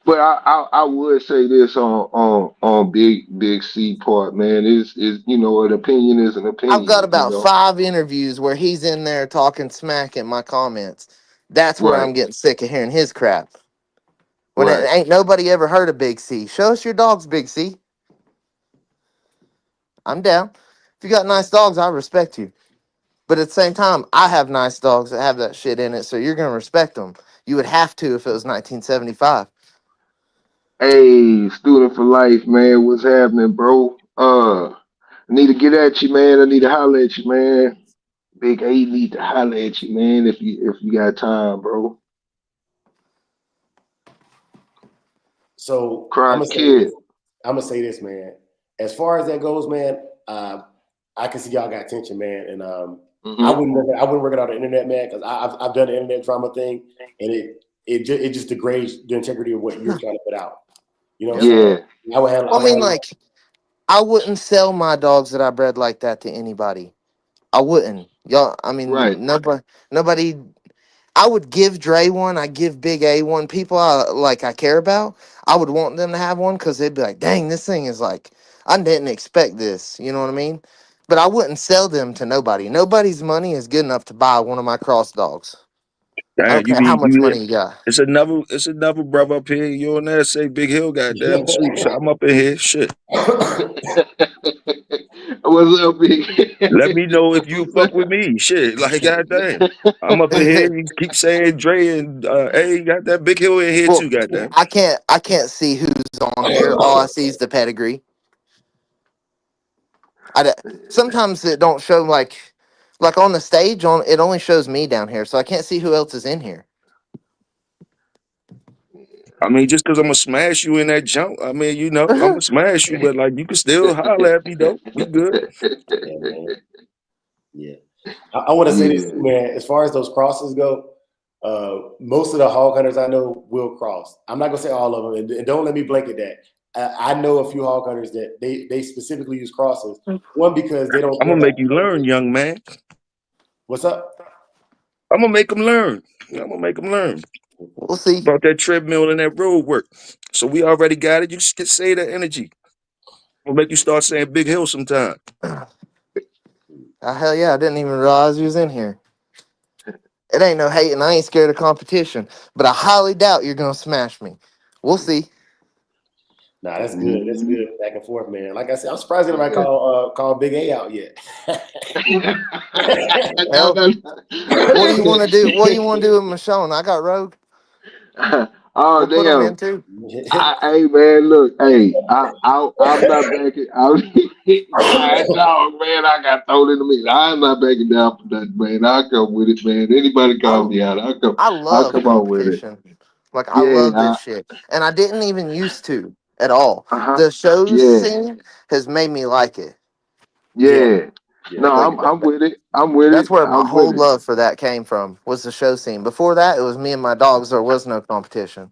But I would say this on Big C part, man. Is an opinion is an I've got opinion. about 5 interviews where he's in there talking smack in my comments. That's where Right, I'm getting sick of hearing his crap. When it right. ain't nobody ever heard of Big C. Show us your dogs, Big C. I'm down. If you got nice dogs, I respect you. But at the same time, I have nice dogs that have that shit in it, so you're gonna respect them. You would have to if it was 1975. Hey, student for life, man. What's happening, bro? I need to get at you, man. I need to holler at you, man. Big A need to holler at you, man. If you got time, bro. So I'm Cry gonna say kid. this. Man. As far as that goes, man, I can see y'all got attention, man, and Hmm. I wouldn't work it out on the internet, man, because I've done the internet drama thing, and it just degrades the integrity of what you're trying to put out. You know what I'm Yep. saying? Yeah. I Well, I would mean, handle. like, I wouldn't sell my dogs that I bred like that to anybody. I wouldn't. Y'all, I Right. mean, nobody. I would give Dre one. I give Big A one. People I care about. I would want them to have one because they'd be like, "Dang, this thing is like, I didn't expect this." You know what I mean? But I wouldn't sell them to nobody. Nobody's money is good enough to buy one of my cross dogs. I Damn, don't you care how mean much you live? money you got. It's another brother up here. You on there say Big Hill, goddamn sleep. So I'm up in here. Shit. What's up, Big? Let me know if you What's fuck with up? me. Shit, like goddamn. I'm up in here. You keep saying Dre and hey, got that Big Hill in here Well, too, goddamn. I can't see who's on here. All I see is the pedigree. Sometimes it don't show like on the stage on it only shows me down here, so I can't see who else is in here. I mean, just because I'm gonna smash you in that jump, I mean, I'm gonna smash you, but like you can still holler at me though. We good. Yeah, man. Yeah. I want to say this too, Yeah. man. As far as those crosses go, most of the hog hunters I know will cross. I'm not gonna say all of them, and don't let me blanket that. I know a few hog hunters that they specifically use crosses. One because they don't I'm care gonna about make you learn, young man. what's up. I'm gonna make them learn. I'm gonna make them learn We'll see. about that treadmill and that road work. So we already got it. You just get say that energy. I'm gonna make you start saying Big Hill sometime. Hell yeah, I didn't even realize you was in here. It ain't no hating. I ain't scared of competition, but I highly doubt you're gonna smash me. We'll see. Nah, that's good. That's Mhm. good. Back and forth, man. Like I said, I'm surprised anybody Yeah. call Big A out yet. No, Hell, no, what do you want to do? What do you want to no. do with Michonne? I got Rogue. Oh We'll put them in damn! too. Hey man, look, hey, I'm not backing. That dog, man, I got thrown in the mix. I'm not backing down for that, man. I come with it, man. Anybody call I me out, I I love come on with it. competition. Like I Yeah, love this shit, and I didn't even used to at all. huh, The shows yeah, scene has made me like it. Yeah, yeah. yeah. No, Like I'm with it. I'm with that's it. where my I'm with whole it. love for that came from. Was the show scene. Before that, it was me and my dogs. There was no competition.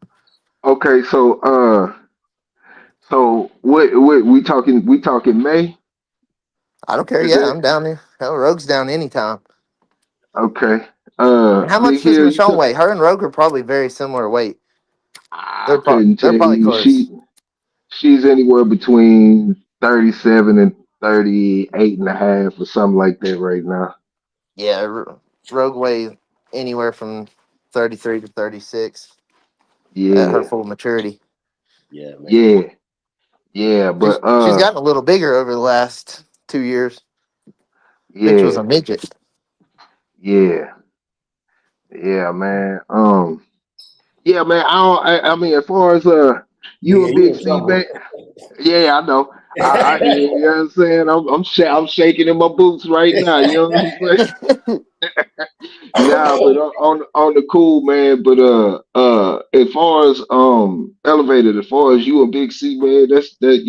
Okay, so what we talking May? I don't care. Is Yeah, that I'm down there. Hell, Rogue's down anytime. okay? And how Big much does Hill, you Michonne took. weigh? Her and Rogue are probably very similar weight. I couldn't They're tell probably you. close. She's anywhere between 37 and 38 and a half or something like that right now. Yeah, Rogue weighs anywhere from 33 to 36 at her Yeah, full maturity. Yeah, man. yeah, yeah. But She's gotten a little bigger over the last 2 years. Bitch was a yeah, midget. yeah, yeah, man. Yeah, man. I mean, as far as Big you A, and you Big in C, man. trouble. Yeah, I know. You know what I'm saying? I'm shaking in my boots right now. You know what I'm saying? Nah, but on the cool, man. But as far as elevated, as far as you and Big C, man, that's that.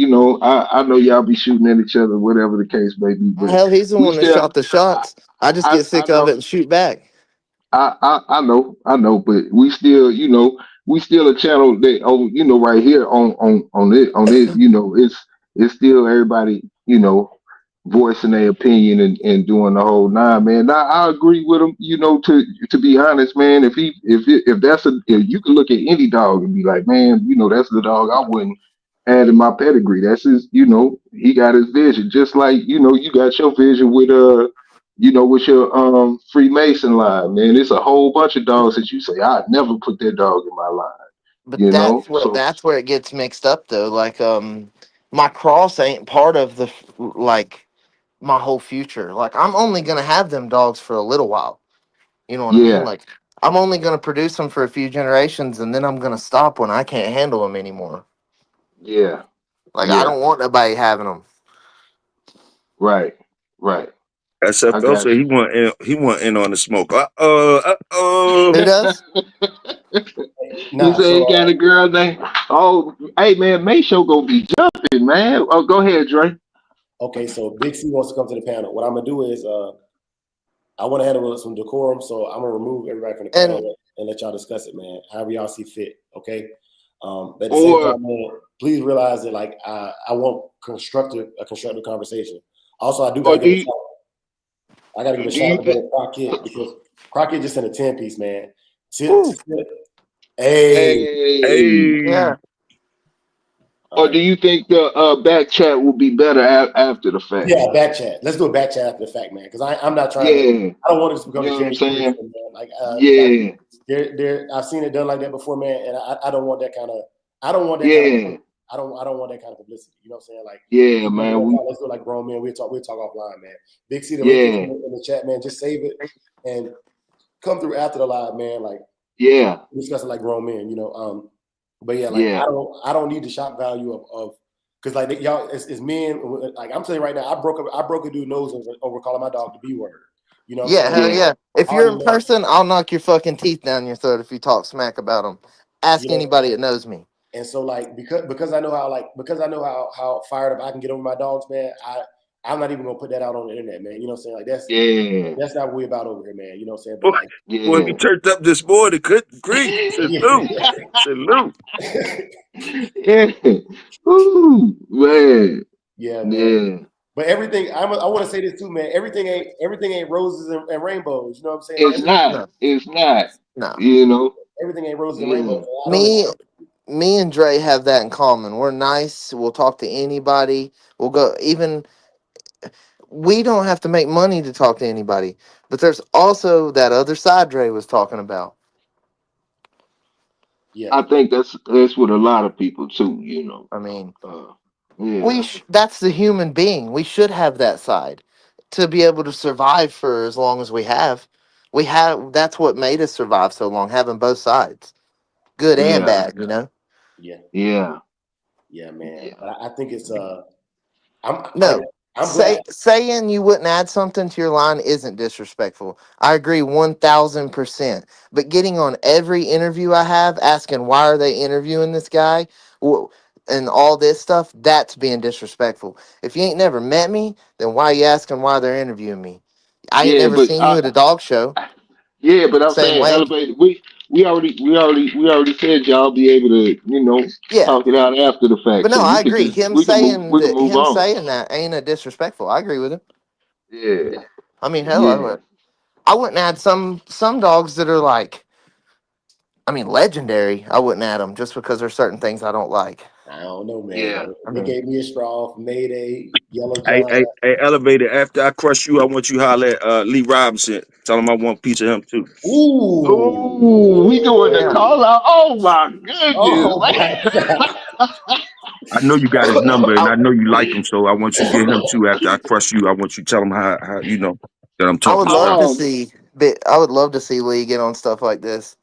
I know y'all be shooting at each other, whatever the case may be. But Hell, he's the we one that still, shot the I shots. I just get I sick of know. it and shoot back. But we still, we still a channel that right here on it, it's still everybody, voicing their opinion and doing the whole nine, man. I agree with him, to be honest, man. If you can look at any dog and be like, man, that's the dog I wouldn't add in my pedigree. That's his, he got his vision, just like you got your vision with your Freemason line, man. It's a whole bunch of dogs that you say, I'd never put that dog in my line, But So that's where it gets mixed up though. Like my cross ain't part of the like my whole future. Like I'm only gonna have them dogs for a little while. You know what I mean? yeah, Like I'm only gonna produce them for a few generations, and then I'm gonna stop when I can't handle them anymore. yeah, Like I yeah, don't want nobody having them. right, right. I SFL got said he want in on the smoke. Who does? you Nah, say so you got a girl name? Oh, hey man, May show gonna be jumping, man. Oh, go ahead, Dre. okay, so Big C wants to come to the panel. What I'm gonna do is I want to handle it with some decorum, so I'm gonna remove everybody from the And panel and let y'all discuss it, man. However y'all see fit, okay? But at the same Or time, man, please realize that like I want a constructive conversation. Also, I do or gotta do give a you shout. I gotta give a do shout you out to think? brother Crockett because Crockett just sent a 10 piece, man. woo, Hey, Hey, yeah. hey, all or right. do you think the back chat will be better after the fact? Yeah, back chat. Let's do a back chat after the fact, man. Because I'm not trying to. Yeah, I don't want this to become you a know what I'm Jerry Springer saying? show, man. Like Yeah, I've seen it done like that before, man, and I don't want that kind of. I don't want that kind of. yeah, I don't want that kind of publicity. You know what I'm saying? Like, if yeah, you want to man. talk, let's do it like grown men. We'll talk offline, man. Big C, the link is Yeah, in the chat, man. Just save it and come through after the live, man. Like yeah, discuss it like grown men, you know. But yeah, like yeah, I don't need the shock value of Because like y'all, it's men. Like I'm telling you right now, I broke a dude's nose over calling my dog the B word. You know what I'm Yeah, saying? hell Yeah. yeah. If I you're already in know. person, I'll knock your fucking teeth down your throat if you talk smack about them. Ask You know. anybody that knows me. And so like because I know how fired up I can get over my dogs, man. I'm not even gonna put that out on the internet, man. You know what I'm saying? Like Yeah. that's not what we about over here, man. You know what I'm saying? But Boy, like, boy, we Yeah. turned up this morning. Good grief. Salute. Salute. Yeah. Ooh, man. yeah, man. Yeah. But everything I want to say this too, man. Everything ain't roses and rainbows. You know what I'm saying? It's not. No, It's not. no. You know. Everything ain't roses and Yeah. rainbows. I don't Me, expect. me and Dre have that in common. We're nice. We'll talk to anybody. We'll go. Even we don't have to make money to talk to anybody. But there's also that other side Dre was talking about. Yeah, I think that's with a lot of people too. You know. I mean, Uh, yeah. that's the human being. We should have that side to be able to survive for as long as we have. We have that's what made us survive so long, having both sides, good and Yeah. bad. You know. yeah, Yeah. yeah, man. Yeah. But I think it's I'm like No, I'm glad. saying you wouldn't add something to your line isn't disrespectful. I agree 1,000%. But getting on every interview I have, asking why are they interviewing this guy, Wh- and all this stuff, that's being disrespectful. If you ain't never met me, then why you asking why they're interviewing me? I ain't Yeah. never But seen you at a dog show. yeah. But I'm Same saying way. elevated. We already said y'all be able to Yeah. talk it out after the fact. But So no, I we could agree. just Him we can move saying we can that, move on. ain't a disrespectful. I agree with him. Yeah. I mean, hell, Yeah. I wouldn't add some dogs that are like, I mean, legendary. I wouldn't add them just because there's certain things I don't like. I don't know, man. Yeah. I They mean, gave me a straw for Mayday, Yellow Hey, John. hey, hey, elevator. After I crush you, I want you to holler at Lee Robinson. Tell him I want a piece of him too. Ooh, Oh, we doing the yeah. call out. Oh my goodness, oh man. my God. I know you got his number, and I know you like him, so I want you to get him too. After I crush you, I want you to tell him how you know that I'm I talking would his love stuff. to Oh see, but I would love to see Lee get on stuff like this.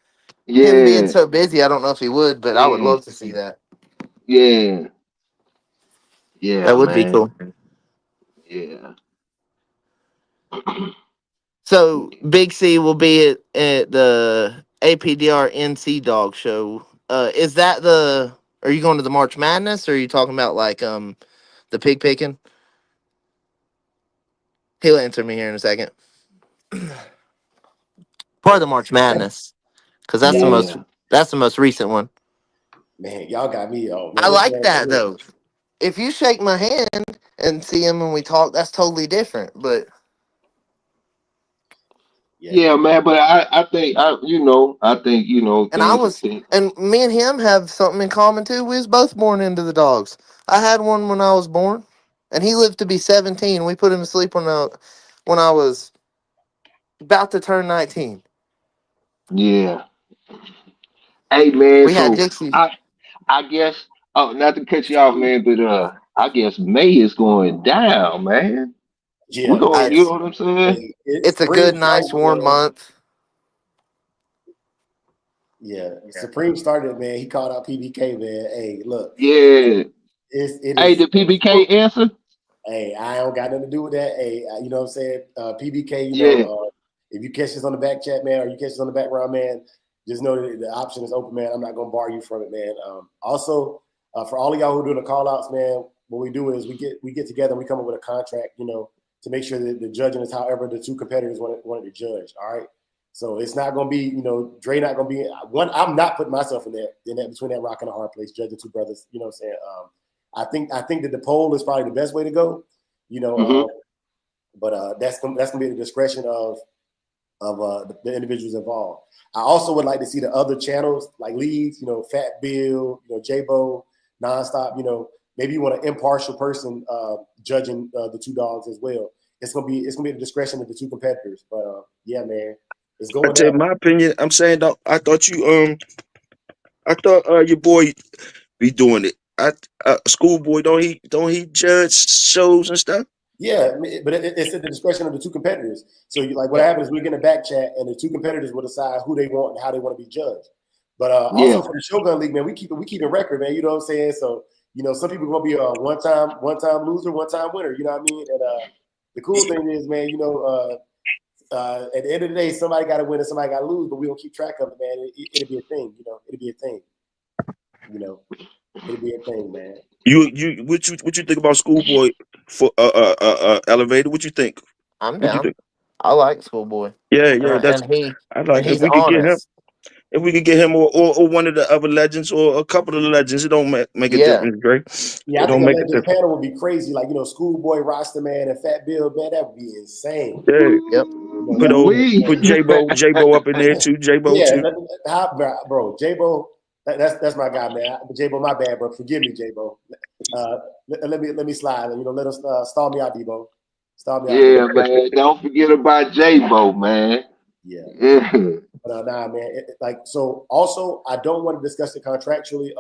Him being yeah, so busy, I don't know if he would, but I would yeah, love to see that. yeah, yeah, That would be man. cool. Yeah. So Big C will be at the APDR NC Dog Show. Is that the? Are you going to the March Madness, or are you talking about like the pig picking? He'll answer me here in a second. Part of the March Madness, because Y'all, Yeah. that's the most recent one. man, y'all got me. Oh man, I what's like going that on? though. If you shake my hand and see him when we talk, that's totally different. But Yeah, Yeah, man, but I think and I things was think and me and him have something in common too. We was both born into the dogs. I had one when I was born, and he lived to be 17. We put him to sleep when I was about to turn 19. yeah. Hey man, We had so Dixie. I guess not to cut you off, man, but I guess May is going down, man. We're yeah. going, you know It's what I'm saying? It's it's a Supreme good, nice, started, warm man. month. Yeah, Supreme started, man. He called out PBK, man. Hey, look, Yeah. it Hey, is. did PBK answer? Hey, I don't got nothing to do with that. Hey, you know what I'm saying? PBK, Yeah. if you catch this on the back chat, man, or you catch this on the background, man, just know that the option is open, man. I'm not gonna bar you from it, man. Also, for all of y'all who are doing the call outs, man, what we do is we get together and we come up with a contract, to make sure that the judging is however the two competitors wanted to judge. All right. So it's not gonna be, Dre not gonna be one. I'm not putting myself in that between that rock and a hard place, judging two brothers. You know what I'm saying? I think that the poll is probably the best way to go. You know, Hmm. but that's gonna be at the discretion of the individuals involved. I also would like to see the other channels like Leeds, Fat Bill, J-Bo, Nonstop. Maybe you want an impartial person judging the two dogs as well. It's gonna be at the discretion of the two competitors. But yeah, man, it's I going tell down. you my opinion. I'm saying though, I thought your boy be doing it. Schoolboy don't he judge shows and stuff? Yeah, but it's at the discretion of the two competitors. So, like, what Oh, happens is we get in a back chat, and the two competitors will decide who they want and how they want to be judged. But Yeah. also for the Shogun League, man, we keep in record, man. You know what I'm saying? So, You know, some people gonna be a one time loser, one time winner. You know what I mean? And the cool thing is, man, you know, at the end of the day, somebody got to win and somebody got to lose, but we don't keep track of it, man. It'll be a thing, you know. It'll be a thing, you know. It'll be a thing, man. What you think about Schoolboy for elevator? What you think? I'm What you down. think? I like Schoolboy, Yeah, yeah, that's I and like if he's we could get him. honest. If we could get him or one of the other legends or a couple of the legends, it don't make a Yeah, difference, Dre. Yeah, It I think don't a make a Legends difference. panel would be crazy. Like, you know, Schoolboy, Roster Man, and Fat Bill, man, that would be insane. Yeah, yep. You know, that would be We. put J-Bo up in there too. J-Bo yeah, too. bro, J-Bo, that's my guy, man. J-Bo, my bad, bro. Forgive me, J-Bo. Let me slide. You know, let us stall me out, Debo. Stall me out, Yeah, Debo. man. Don't forget about J-Bo, man. Yeah. Yeah. But nah, man. Like, so also, I don't want to discuss it contractually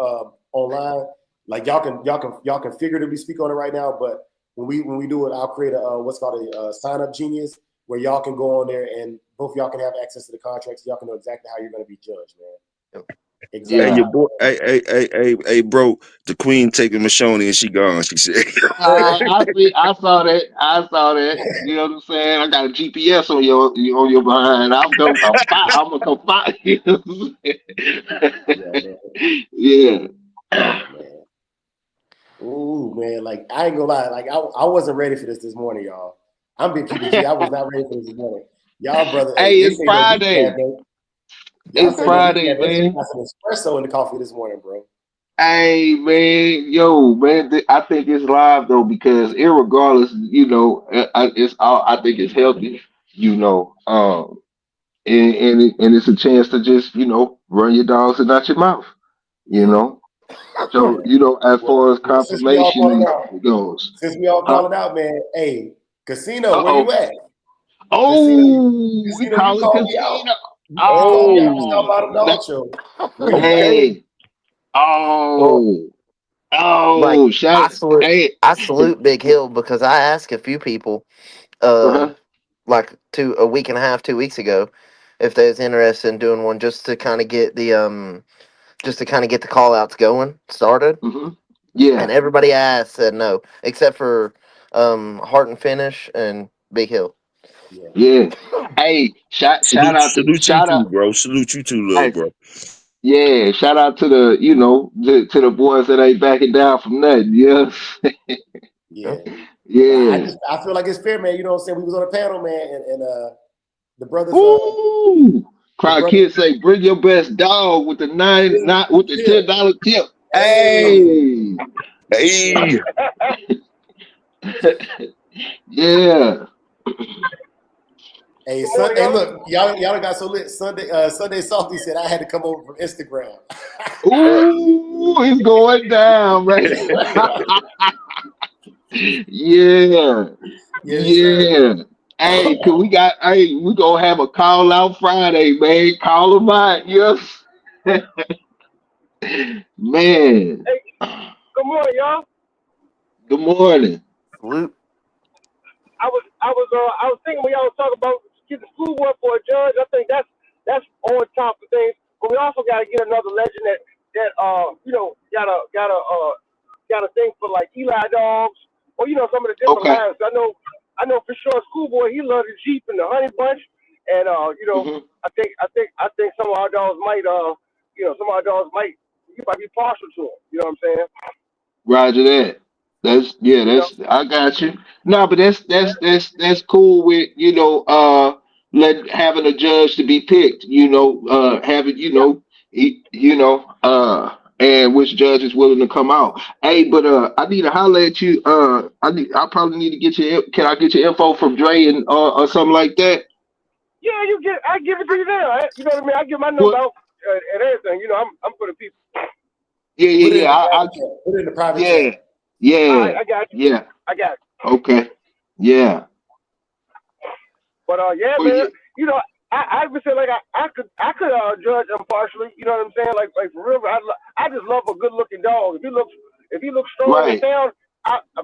online. Like, y'all can figuratively speak on it right now. But when we do it, I'll create a what's called a sign up genius where y'all can go on there and both y'all can have access to the contracts. Y'all can know exactly how you're going to be judged, man. Yep. Hey, Exactly. Yeah. your boy. Hey, bro. The queen taking Michonne and she gone. She said. I saw that. I saw that. You know what I'm saying? I got a GPS on your behind. I'm gonna come find you. Yeah, man. Yeah. Oh man. Ooh, man. Like, I ain't gonna lie. Like, I wasn't ready for this morning, y'all. I'm being keeping G. I was not ready for this morning. Y'all, brother. Hey, Hey, they it's say no decaf, Friday. man. Y'all It's say no Friday, decaf. They say you man. got some espresso in the coffee this morning, bro. Hey, man, yo, man. I think it's live though because, irregardless, it's all. I think it's healthy. You know, and it's a chance to just run your dogs and out your mouth. You Yeah, know, so yeah. as Well, far as since we all calling confirmation out, goes, huh? man. Hey, Casino, Uh where you oh. at? Oh, we You call it called me out. casino. You called me out for Oh, South Bottom that, Dog Show. Where you at? Okay. hey. Well, Oh, like shout. Hey. I salute Big Hill because I asked a few people, Uh-huh. like a week and a half, 2 weeks ago, if they was interested in doing one just to kind of get the call outs going started, Hmm. Yeah. and everybody I asked said no, except for Heart and Finish and Big Hill. Yeah, Yeah. Hey, shout out to Salute you shout too, out. bro. Salute you too, little Hey, bro. yeah, shout out to to the boys that ain't backing down from nothing. Yeah. Yeah. yeah. But Yeah. I feel like it's fair, man. You know what I'm saying? We was on a panel, man, and the brothers Ooh. the Crowd brothers kids say, bring your best dog with the nine, not with the tip. $10 tip. Hey, Hey. Hey, Yeah. hey, Good morning, hey, y'all. look, y'all got so lit. Sunday Salty said I had to come over from Instagram. Ooh, it's going down, man. Yeah. Yes, sir. Yeah. Hey, we gonna have a call out Friday, man. Call them out, yes. Man. Hey, good morning, y'all. Good morning. Salute. I was thinking when y'all was talking about getting schoolwork for a judge. I think that's on top of things. But we also got to get another legend got a thing for like Eli dogs or some of the different Okay. lines. I know for sure Schoolboy he loved the Jeep and the Honey Bunch, and Hmm. I think some of our dogs might you might be partial to him. You know what I'm saying? Roger that. You know? I got you. No, but that's cool with, having a judge to be picked, having, Yeah. and which judge is willing to come out. Hey, but I need to holler at you. I probably need to get can I get your info from Dre and or something like that? Yeah, I give it to you now. You know what I mean? I give my number What? out and everything. I'm for the people. Yeah, Put it yeah, in yeah. the private chat. Put it in the private Yeah, chat. All right, yeah, I got you. yeah. I got you. Okay. Yeah. But yeah, Well, man. yeah. You know, I would say like I could judge impartially. You know what I'm saying? Like for real, I just love a good looking dog. If he looks strong and Right. sound,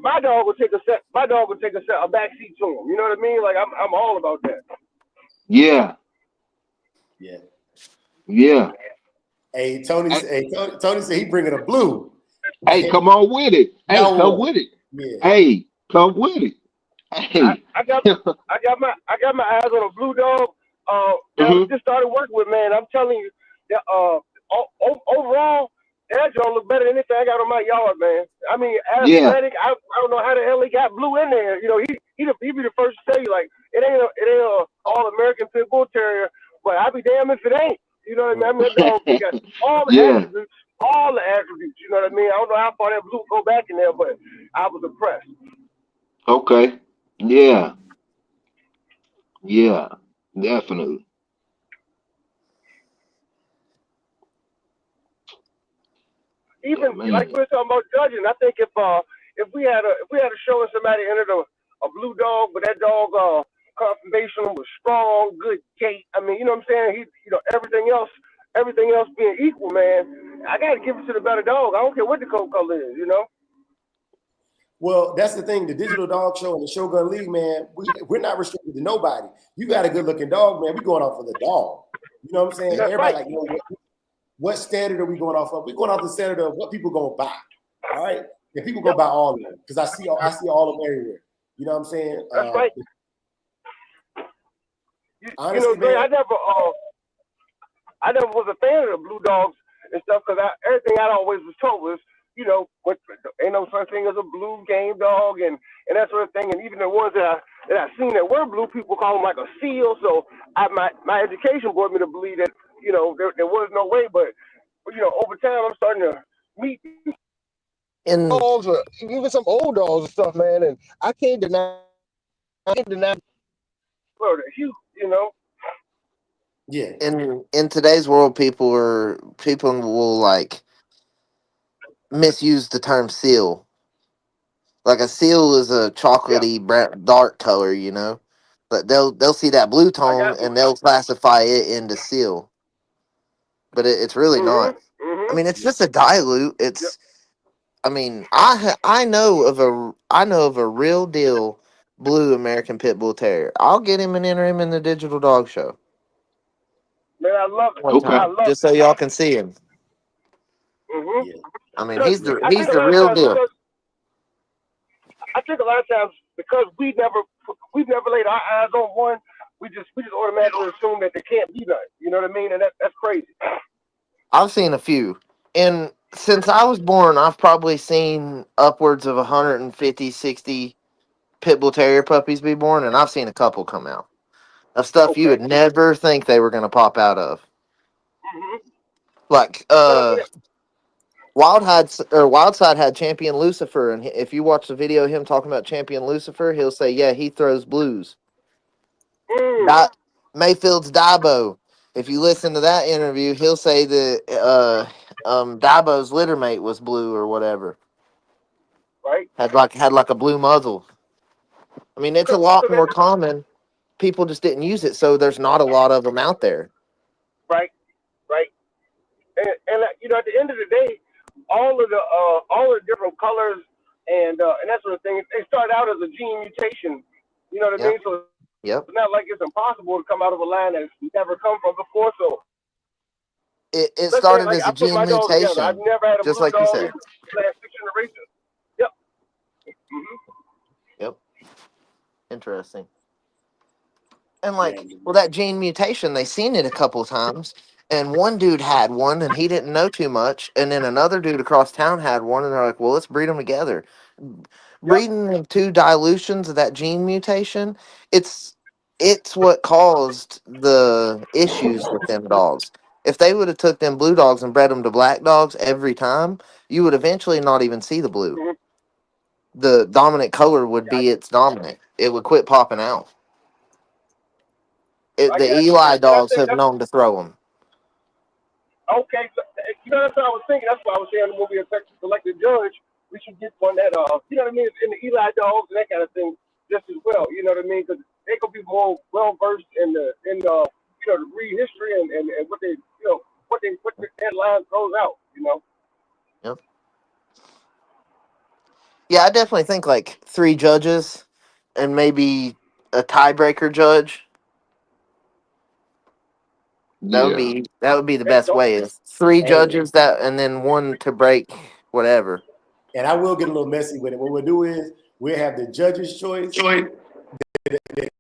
my dog would take a set. My dog would take a back seat to him. You know what I mean? Like I'm all about that. Yeah. Yeah. Yeah. Hey, Tony said he bringing a blue. Hey, come on with it. Hey, Now come what? with it. Yeah. Hey, come with it. I, Hey. I got I got my eyes on a blue dog that I Hmm. just started working with, man. I'm telling you that overall that don't look better than anything I got on my yard, man. I mean, Yeah. aesthetic. I don't know how the hell he got blue in there. You know, he be the first to tell you like it ain't a all American pit bull terrier, but I be damn if it ain't. You know what I mean? I mean that dog got all the Yeah. attributes, all the attributes. You know what I mean? I don't know how far that blue go back in there, but I was impressed. Okay. Yeah. Yeah. Definitely. Yeah, Even like man. we were talking about judging, I think if we had a show and somebody entered a blue dog, but that dog confirmation was strong, good gait. I mean, you know what I'm saying? He you know everything else being equal, man. I gotta give it to the better dog. I don't care what the coat color is, you know. Well, that's the thing. The Digital Dog Show and the Shogun League, man, we're not restricted to nobody. You got a good looking dog, man. We going off of the dog. You know what I'm saying? That's Everybody right. like, what standard are we going off of? We're going off the standard of what people gonna buy. All right, and people go Yep, buy all of them because I see all of them everywhere. You know what I'm saying? that's right. You know, Honestly, Dre, man. I never was a fan of the blue dogs and stuff because everything I always was told was, you know, what ain't no such thing as a blue game dog and that sort of thing. And even the ones that I seen that were blue, people call them like a seal. So my education brought me to believe that you know there was no way, but you know over time I'm starting to meet In dogs or even some old dogs and stuff, man. And I can't deny the hue, you know. Yeah. in today's world, people will like misuse the term seal. Like a seal is a Yeah, chocolatey dark color, you know. But they'll see that blue I tone got you. and they'll classify it into seal, but it's really Mhm, not. I mhm. mean, it's just a dilute. Yep. It's I mean, I know of a real deal blue American Pit Bull Terrier. I'll get him and enter him in the digital dog show Man, I love it. one Okay. I time, love just so y'all can see him. it. Mhm. Yeah. I mean, Because Yeah. I he's think a the lot of real times deal. because I think a lot of times because we've never laid our eyes on one, we just automatically assume that there can't be none. You know what I mean? And that's crazy. I've seen a few, and since I was born, I've probably seen upwards of 150, 60 Pit Bull Terrier puppies be born, and I've seen a couple come out of stuff you Okay. would never think they were going to pop out of. Mhm. Like But I mean, Wildside had Champion Lucifer, and if you watch the video of him talking about Champion Lucifer, he'll say, "Yeah, he throws blues." mm, Di- Mayfield's Dabo. If you listen to that interview, he'll say that Dabo's litter mate was blue or whatever. right? Had like a blue muzzle. I mean, it's a lot Cause more common. People just didn't use it, so there's not a lot of them out there. right, right. And you know, at the end of the day, all of the different colors and that sort of thing, they start out as a gene mutation. You know what I Yep, mean? So it's not like it's yep. impossible to come out of a line that's never come from before. So let's say It like I started put as my a dogs gene together. I've mutation, never had a blue just dog like you in said. the last 6 generations. Yep. Hmm. Yep, interesting. And Yeah. like, well, that gene mutation, they seen it a couple times, and one dude had one, and he didn't know too much, and then another dude across town had one, and they're like, "Well, let's breed them together." Yep. Breeding of two dilutions of that gene mutation, it's it's what caused the issues with them dogs. If they would have took them blue dogs and bred them to black dogs every time, you would eventually not even see the blue. Hmm. The dominant color would I, be its dominant. It would quit popping out. I The got you. Eli And I dogs think have that's known to throw them. okay. So, you know, that's what I was thinking. That's why I was saying the movie Texas Selected Judge. We should get one that, you know what I mean, in the Eli dogs and that kind of thing, just as well. You know what I mean? Because they could be more well versed in the you know the breed history and what they you know what that line throws out. You know. Yep. Yeah, I definitely think like three judges and maybe a tiebreaker judge. Yeah. That would be the Hey, best way. Is three Hey, judges that and then one to break whatever. And I will get a little messy with it. What we'll do is we'll have the judge's choice, the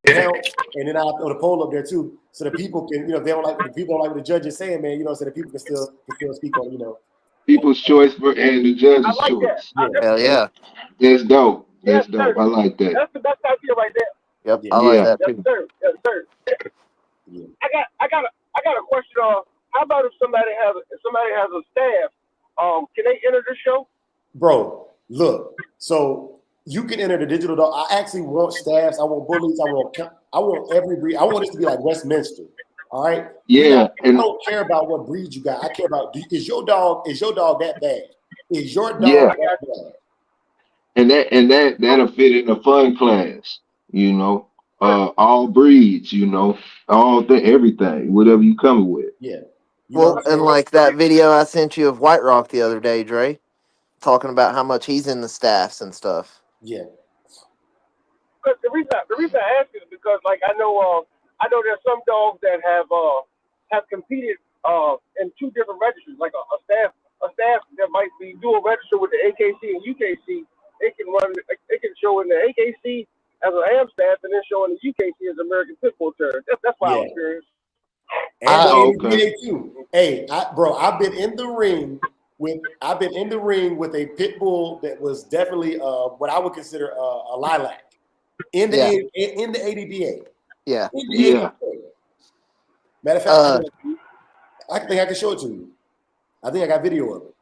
count, and then I'll throw the poll up there too, so the people can, if they don't like what the judge is saying, man, so the people can still speak on, People's choice and the I judge's like that. choice. Hell yeah. That's dope. Yes, That's dope. sir. I like that. That's the best idea right there. Yep, Yeah. I like Yeah. that Yes, too. sir. Yes, sir. Yeah. I got a question. How about if somebody has a staff? Can they enter the show? Bro, look. So you can enter the digital dog. I actually want staffs. I want bullies. I want every breed. I want this to be like Westminster. All right. Yeah. I don't care about what breed you got. I care about is your dog that bad? Is your dog Yeah. that bad? And that'll fit in the fun class, all breeds, everything, whatever you coming with. Yeah. You know Well, what I'm and saying? like that video I sent you of White Rock the other day, Dre, talking about how much he's in the staffs and stuff. Yeah. Because the reason I ask is because I know there's some dogs that have competed in two different registers, like a staff that might be dual register with the AKC and UKC. It can show in the AKC as an AM staff and then show in the UKC as American Pit Bull Terrier. That's why I was curious. And the Okay. NBA too. Hey, I've been in the ring with a pit bull that was definitely what I would consider a lilac in the ADBA. Yeah. In the Yeah. ADBA. Matter of fact, I think I can show it to you. I think I got video of it.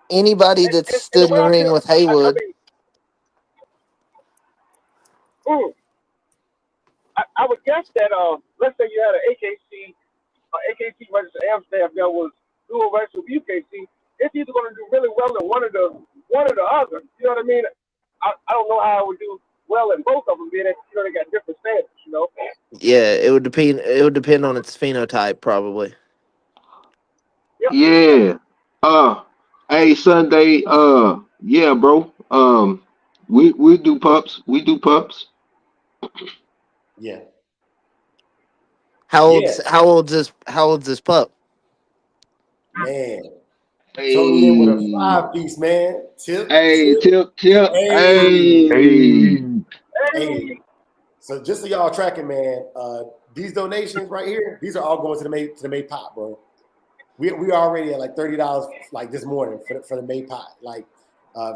Anybody that's stood in the ring with Haywood. I would guess that let's say you had an AKC registered AM staff that was dual registered with UKC, it's either going to do really well in one or the other. You know what I mean? I don't know how I would do well in both of them, being that they got different standards. Yeah, it would depend. It would depend on its phenotype, probably. Yep. Yeah. Hey, Sunday. Yeah, bro. We do pups. We do pups. Yeah. How old's this pup? Man. Hey. Tony in with a 5-piece, man. Tip. Tip. Hey. Hey. So just so y'all tracking, man, these donations right here, these are all going to the May pot, bro. We already at like $30 like this morning for the May pot. Like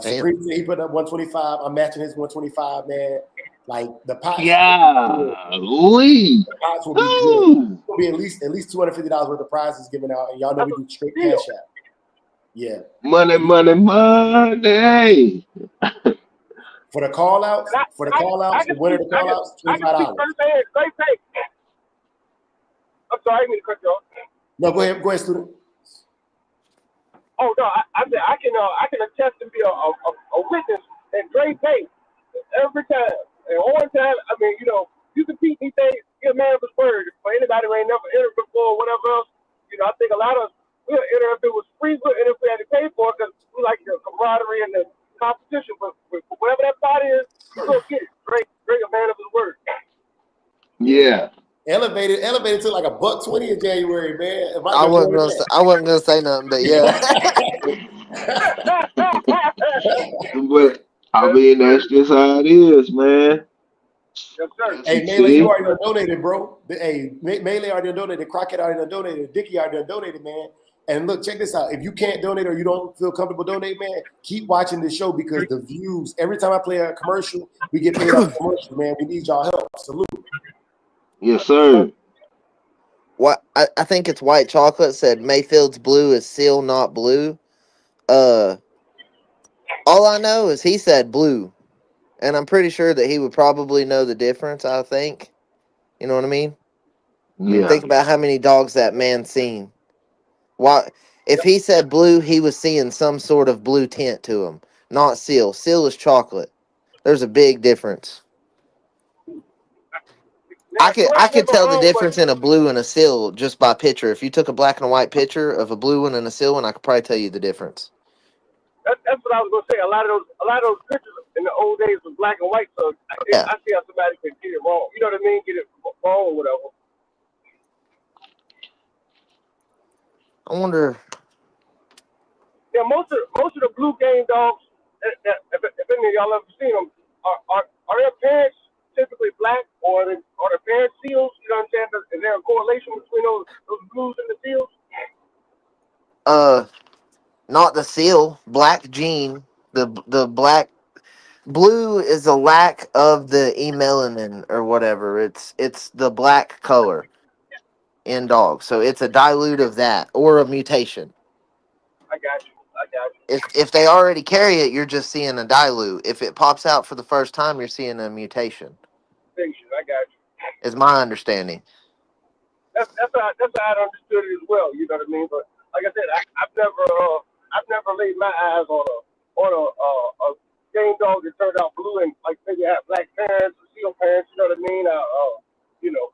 Supreme, he put up 125. I'm matching his 125, man. Like the pots. Golly. The pots will be good. It'll be at least $250 worth of prizes given out, and y'all know we do straight cash out. Yeah. Money. For the call outs, the winner of the call outs, $25. Great pay. I'm sorry, I didn't mean to cut you off. No, go ahead, student. Oh no, I can attest and be a witness and Dre pay every time. And one time, I mean, you compete these things, you're a man of his word. For anybody who ain't never entered before or whatever else, I think a lot of us will enter if it was free and if we had to pay for it because we like the camaraderie and the competition. But whatever that thought is, you go get it. Dre, a man of his word. Yeah. Elevated to like $120 in January, man. I wasn't gonna say nothing, but yeah. But I mean, that's just how it is, man. Yes, sir. Hey, Melee, you already donated, bro. Hey, Melee already donated. Crockett already donated. Dickie already donated, man. And look, check this out. If you can't donate or you don't feel comfortable donating, man, keep watching this show because the views, every time I play a commercial, we get paid off commercial, man. We need y'all help. Salute. Yes, sir. What I think it's White Chocolate said Mayfield's blue is seal, not blue. All I know is he said blue. And I'm pretty sure that he would probably know the difference, I think. You know what I mean? Yeah. I mean, think about how many dogs that man's seen. Why, if he said blue, he was seeing some sort of blue tint to him, not seal. Seal is chocolate. There's a big difference. I could tell the difference in a blue and a seal just by picture. If you took a black and white picture of a blue one and a seal one, I could probably tell you the difference. That's what I was gonna say. A lot of those pictures in the old days was black and white, so I see how somebody could get it wrong. You know what I mean? Get it wrong or whatever. I wonder. Yeah, most of the blue game dogs, if any of y'all ever seen them, are their parents typically black, or are their parents seals? You know what I'm saying? Is there a correlation between those blues and the seals? Uh, not the seal, black gene. The black blue is a lack of the emelanin or whatever. It's the black color in dogs, so it's a dilute of that or a mutation. I got you. I got you. If they already carry it, you're just seeing a dilute. If it pops out for the first time, you're seeing a mutation. I got you. Is my understanding. That's how I understood it as well. You know what I mean? But like I said, I've never laid my eyes on a game dog that turned out blue and like maybe had black parents or seal parents. You know what I mean? You know,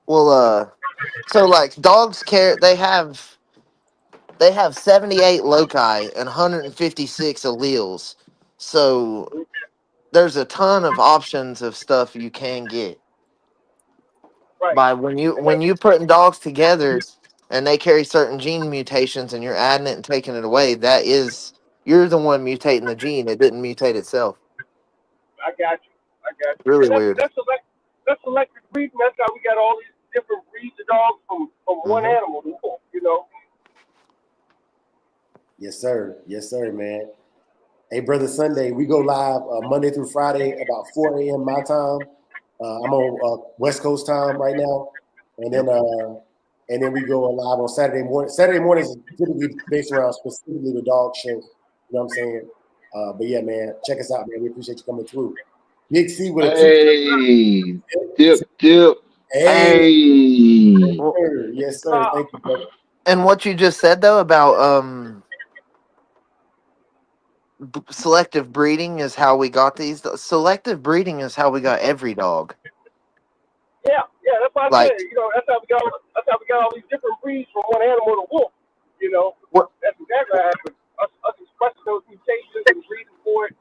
Well, so like dogs care. They have 78 loci and 156 alleles. So there's a ton of options of stuff you can get right? by when you And when you putting dogs together and they carry certain gene mutations and you're adding it and taking it away. That is you're the one mutating the gene. It didn't mutate itself. I got you. I got you. Really And that's weird. that's select that's selective breeding. That's how we got all these different breeds of dogs from one Hmm. animal to another. You know. Yes, sir, man. Hey, brother Sunday, we go live Monday through Friday about 4 a.m. my time. I'm on West Coast time right now, and then we go live on Saturday morning. Saturday mornings is typically based around specifically the dog show. You know what I'm saying? But yeah, man, check us out, man. We appreciate you coming through. Big C with a two. Hey, tip. Hey, Hey, Well, sir. Yes, sir. Uh, Thank you, brother. and what you just said though about selective breeding is how we got these. Selective breeding is how we got every dog. yeah. That's why I said. Like You know, that's how we got all these different breeds from one animal to wolf. You know, what? that's exactly what happened. Us expressing those mutations and breeding for it.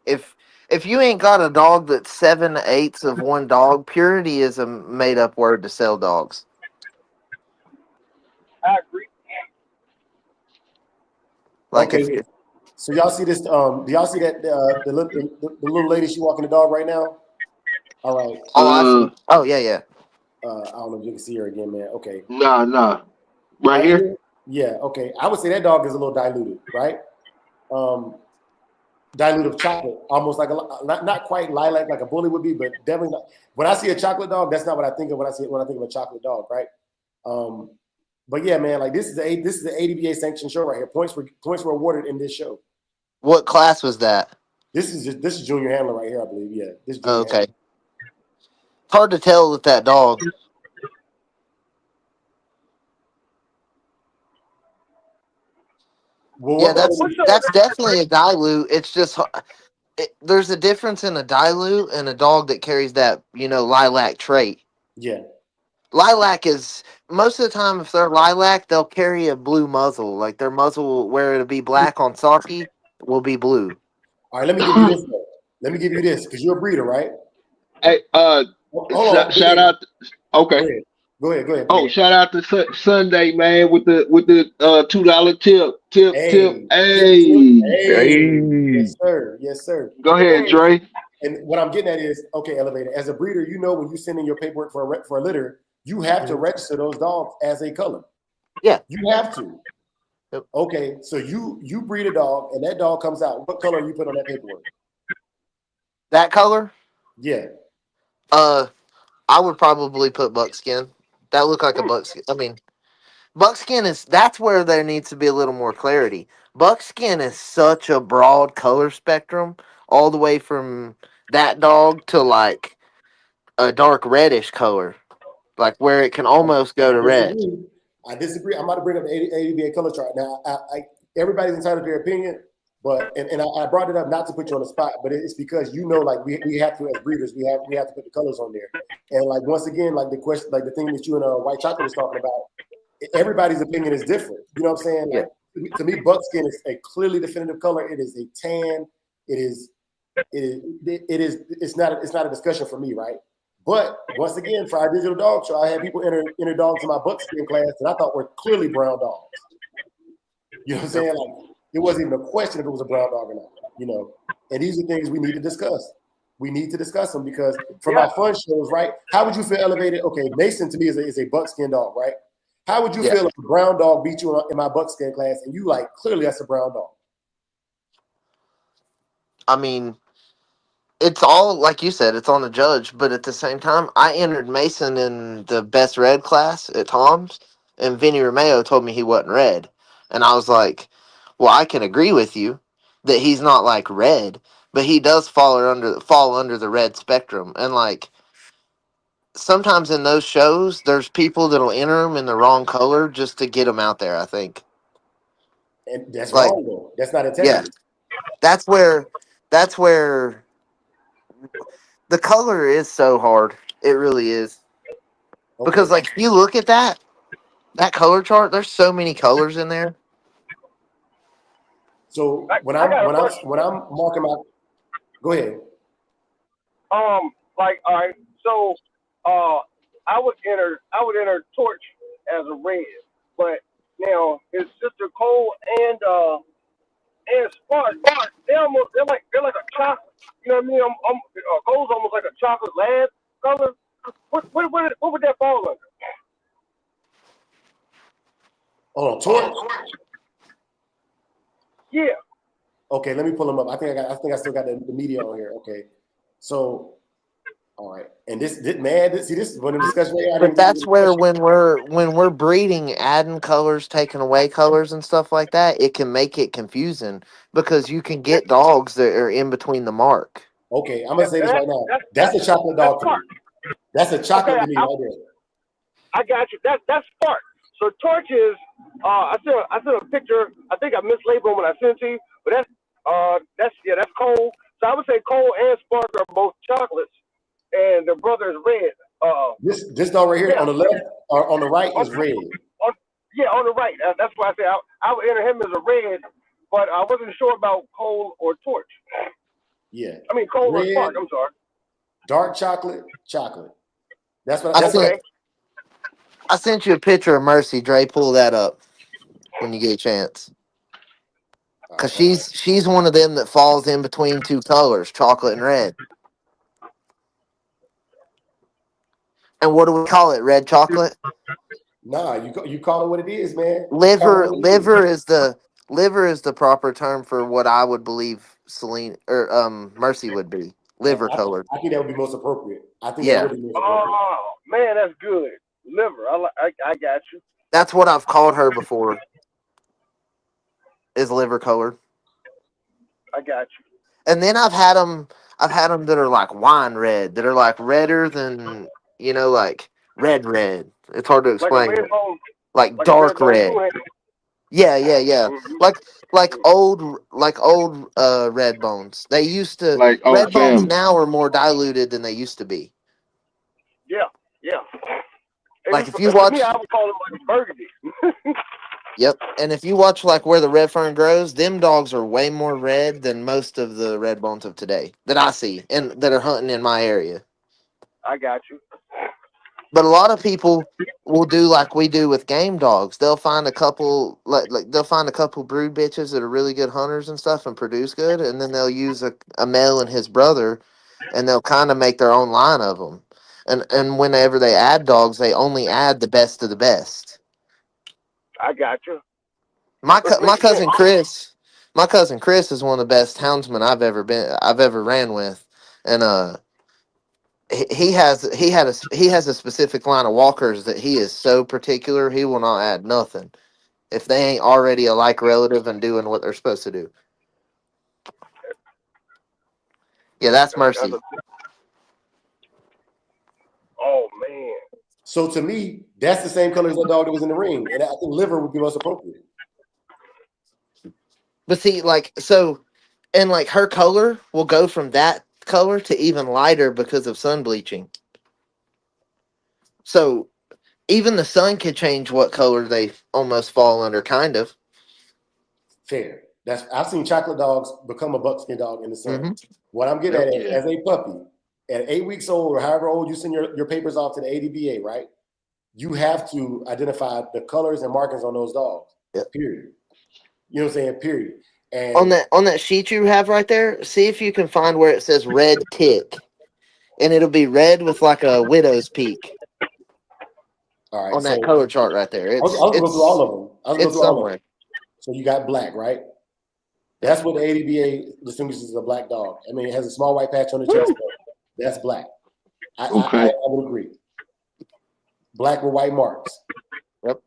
If if you ain't got a dog that's 7/8 of one dog, purity is a made up word to sell dogs. I agree. Like if Okay, you, so y'all see this? Do y'all see that the little lady she walking the dog right now? All right. oh I see. Oh yeah, yeah. I don't know if you can see her again, man. Okay. nah, right Right here. here? Yeah, okay. I would say that dog is a little diluted, right? Um, diluted chocolate, almost like not quite lilac like a bully would be, but definitely not. When I see a chocolate dog, that's not what I think of when I think of a chocolate dog, right? Um, but yeah, man, like this is the ADBA sanctioned show right here. Points were awarded in this show. What class was that? This is junior handler right here, I believe. Yeah, this is Oh, junior okay. handler. It's hard to tell with that dog. Well, Yeah, what color? What's your that's definitely a dilute. It's just there's a difference in a dilute and a dog that carries that lilac trait. Yeah. Lilac is most of the time if they're lilac, they'll carry a blue muzzle. Like their muzzle, where it'll be black on Saki, will be blue. All right, let me give you this. Though. Let me give you this because you're a breeder, right? Hey, Hold on. shout out. Go Okay. ahead. Go ahead, Oh, please. shout out to Sunday, man, with the $2 tip. Hey, Hey, hey, Hey, yes, sir. Yes, sir. go ahead, Dre. And what I'm getting at is, okay, elevator. As a breeder, you know when you send in your paperwork for a litter, you have to Mhm. register those dogs as a color. Yeah. You have to. Yep. Okay, so you breed a dog, and that dog comes out. What color you put on that paperwork? That color? Yeah. Uh, I would probably put buckskin. That look like a buckskin. I mean, buckskin is that's where there needs to be a little more clarity. Buckskin is such a broad color spectrum, all the way from that dog to like a dark reddish color, like where it can almost go I to red. disagree. I disagree. I'm about to bring up the ADBA color chart now. Everybody's entitled to their opinion, but I brought it up not to put you on the spot, but it's because like we have to as breeders we have to put the colors on there. And like once again, like the question, like the thing that you and White Chocolate was talking about, everybody's opinion is different. You know what I'm saying? Yeah. Like to me, buckskin is a clearly definitive color. It is a tan. It is. It's not a discussion for me, right? But once again, for our digital dog show, I had people enter dogs in my buckskin class that I thought were clearly brown dogs. You know what I'm saying? Like, it wasn't even a question if it was a brown dog or not. You know, and these are things we need to discuss. We need to discuss them because from our fun shows, right? How would you feel elevated? Okay, Mason to me is a buckskin dog, right? How would you feel if a brown dog beat you in my buckskin class and you like clearly that's a brown dog? I mean, it's all like you said, it's on the judge, but at the same time, I entered Mason in the best red class at Tom's, and Vinny Romeo told me he wasn't red. And I was like, well, I can agree with you that he's not like red, but he does fall under the red spectrum. And like sometimes in those shows, there's people that'll enter them in the wrong color just to get them out there, I think. And that's Like, wrong though. That's not yeah, integrity. that's where the color is so hard. It really is. Okay. Because like if you look at that color chart, there's so many colors in there. So when I'm marking my, go ahead. Like, all right, so I would enter Torch as a red, but now his sister Cole and Spark, they're like a chocolate. You know what I mean? Cole's almost like a chocolate lab color. What would that fall under? Oh, Torch. Yeah. Okay, let me pull them up. I think I still got the media on here. Okay, so all right, and this is one of the discussion. But that's where when we're breeding, adding colors, taking away colors and stuff like that, it can make it confusing because you can get dogs that are in between the mark. Okay, I'm gonna say this right now. That's a chocolate dog to me. That's a chocolate to me right there. I got you. That's Spark. So Torch is. I sent a picture. I think I mislabeled them when I sent it to you, but that's Cole. So I would say Cole and Spark are both chocolates, and the brother is red. This dog right here on the left or on the right is red. On the right. That's why I say I would enter him as a red, but I wasn't sure about Cole or Torch. Yeah. I mean Cole or Spark. I'm sorry. Dark chocolate. That's what I sent you a picture of Mercy. Dre, pull that up when you get a chance. Because she's one of them that falls in between two colors, chocolate and red. And what do we call it? Red chocolate? Nah, you call it what it is, man. Liver is the proper term for what I would believe Celine or Mercy would be. Liver colored. I think that would be most appropriate. I think Yeah. that would be most appropriate. Oh man, that's good. Liver. I got you. That's what I've called her before. Is liver colored. I got you. And then I've had them that are like wine red, that are like redder than like red. It's hard to explain. Like dark red. Yeah. Mm-hmm. Like old red bones. They used to Like red bones fam. now are more diluted than they used to be. Yeah. Like if you watch, me, I would call it like burgundy. yep. And if you watch like where the red fern grows, them dogs are way more red than most of the red bones of today that I see and that are hunting in my area. I got you. But a lot of people will do like we do with game dogs. They'll find a couple like they'll find a couple brood bitches that are really good hunters and stuff and produce good, and then they'll use a male and his brother, and they'll kind of make their own line of them. And whenever they add dogs, they only add the best of the best. I got you. My cousin Chris is one of the best houndsmen I've ever ran with, and he has a specific line of walkers that he is so particular he will not add nothing if they ain't already a like relative and doing what they're supposed to do. Yeah, that's Mercy. Oh man. So to me, that's the same color as that dog that was in the ring, and I think liver would be most appropriate. But see, like so, and like her color will go from that color to even lighter because of sun bleaching. So even the sun could change what color they almost fall under, kind of. Fair. I've seen chocolate dogs become a buckskin dog in the sun. Mm-hmm. What I'm getting at is, as a puppy, at 8 weeks old or however old you send your papers off to the ADBA, right? You have to identify the colors and markings on those dogs. Yep. Period. You know what I'm saying? Period. On And that sheet you have right there, see if you can find where it says red tick, and it'll be red with like a widow's peak all right, on so that color chart right there. I was gonna go through all of them. I was gonna go It's through all of them. somewhere. So you got black, right? That's what the ADBA distinguishes as a black dog. I mean, it has a small white patch on the chest. That's black. I Okay. would agree. Black with white marks. Yep.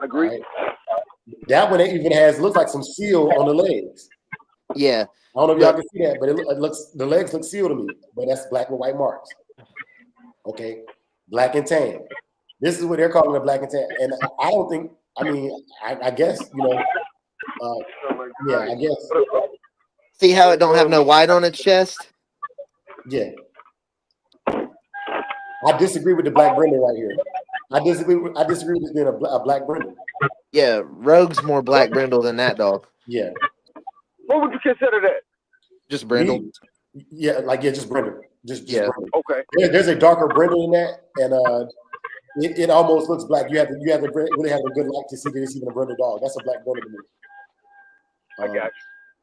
Agree. Right? That one even looks like some seal on the legs. Yeah. I don't know if y'all can see that, but it looks the legs look sealed to me. But that's black with white marks. Okay, black and tan. This is what they're calling a black and tan, and I don't think. I mean, I guess yeah, I guess See how it don't have no white on its chest? yeah. I disagree with the black brindle right here. I disagree with this being a black brindle. Yeah, Rogue's more black brindle than that dog. Yeah. What would you consider that? Just brindle. Yeah, just brindle. Just Yeah. brindle. Okay. There's a darker brindle in that, and it almost looks black. You have to really have a good light to see that it's even a brindle dog. That's a black brindle to me. I got you.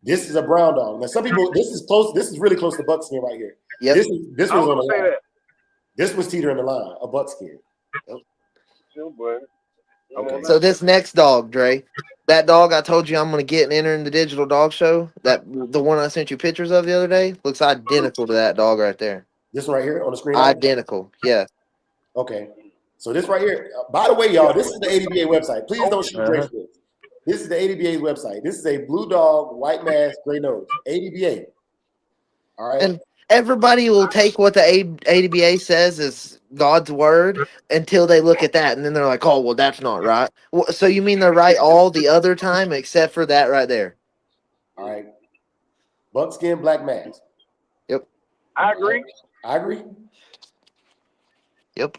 This is a brown dog. Now some people, this is close. This is really close to buckskin right here. Yep. This I was was on the gonna say line. that. This was teetering the line, a buckskin. Still, but Okay. So this next dog, Dre, that dog I told you I'm gonna get and enter in the digital dog show, the one I sent you pictures of the other day, looks identical to that dog right there. This one right here on the screen. Now? Identical. Yeah. Okay. So this right here. By the way, y'all, this is the ADBA website. Please don't shoot Dre Uh-huh. for this. This is the ADBA's website. This is a blue dog, white mask, gray nose. ADBA. All right. And everybody will take what the ADBA says is God's word until they look at that, and then they're like, "Oh, well, that's not right." So you mean they're right all the other time except for that right there? All right. Buckskin, black mask. Yep. I agree. I agree. Yep.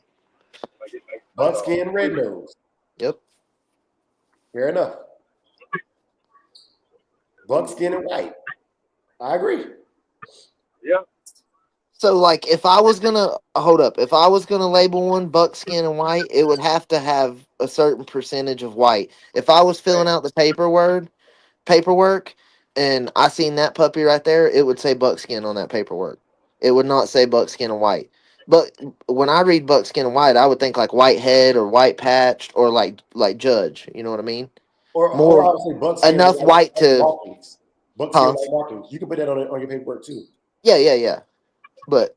Buckskin, red nose. Yep. Fair enough. Buckskin and white. I agree. Yeah. So, like, if I was gonna if I was gonna label one buckskin and white, it would have to have a certain percentage of white. If I was filling out the paperwork, and I seen that puppy right there, it would say buckskin on that paperwork. It would not say buckskin and white. But when I read buckskin and white, I would think like white head or white patched or like Judge. You know what I mean? Or I More would say buckskin enough and white to, markings. Buckskin huh? and white markings. You can put that on your paperwork too. Yeah. But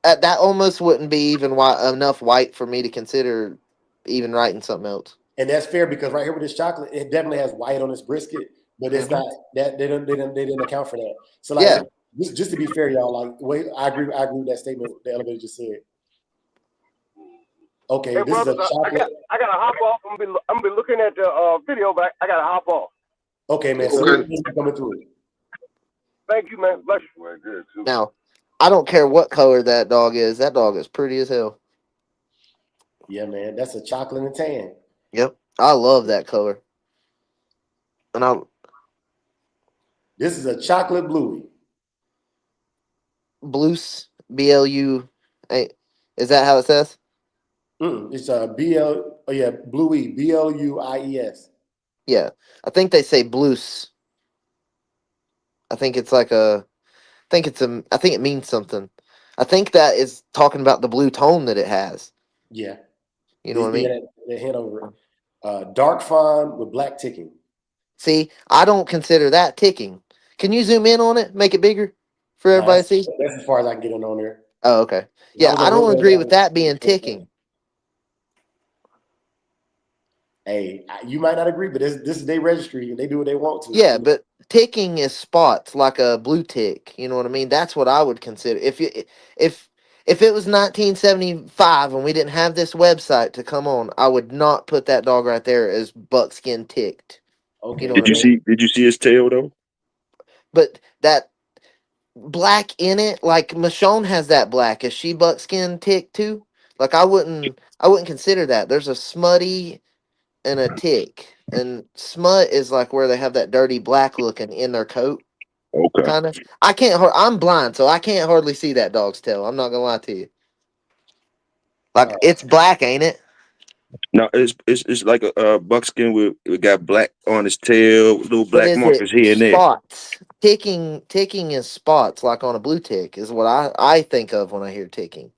that almost wouldn't be even enough white for me to consider even writing something else. And that's fair because right here with this chocolate, it definitely has white on this brisket, but it's not that they didn't account for that. So like Yeah. just to be fair, y'all, like wait, I agree with that statement the elevator just said. Okay, Hey, this brothers, is a chocolate. I gotta hop off. I'm gonna be looking at the video, but I gotta hop off. Okay, man. So Okay. this is coming through. Thank you, man. Bless you. Right, good too. Now, I don't care what color that dog is. That dog is pretty as hell. Yeah, man. That's a chocolate and tan. Yep. I love that color. And This is a chocolate bluey. Blues, BLU. Is that how it says? It's a bluey, BLUIES. Yeah. I think they say blues. I think it's like I think it means something. I think that is talking about the blue tone that it has. Yeah. You know what I mean? They hand over dark fawn with black ticking. See, I don't consider that ticking. Can you zoom in on it? Make it bigger for everybody to see? That's as far as I can get on there. Oh, okay. Yeah, I don't agree with that being ticking. Hey, you might not agree, but this is their registry and they do what they want to. Yeah, but ticking is spots like a blue tick. You know what I mean? That's what I would consider. If it was 1975 and we didn't have this website to come on, I would not put that dog right there as buckskin ticked. Okay. You know Did you see? Did you see his tail though? But that black in it, like Michonne has that black. Is she buckskin tick too? Like I wouldn't consider that. There's a smutty and a tick, and smut is like where they have that dirty black looking in their coat. Okay. kind of. I can't. I'm blind, so I can't hardly see that dog's tail. I'm not gonna lie to you. Like Uh, it's black, ain't it? No, it's like a buckskin with it got black on his tail, little But black is it markers here and there. spots? Ticking is spots, like on a blue tick, is what I think of when I hear ticking.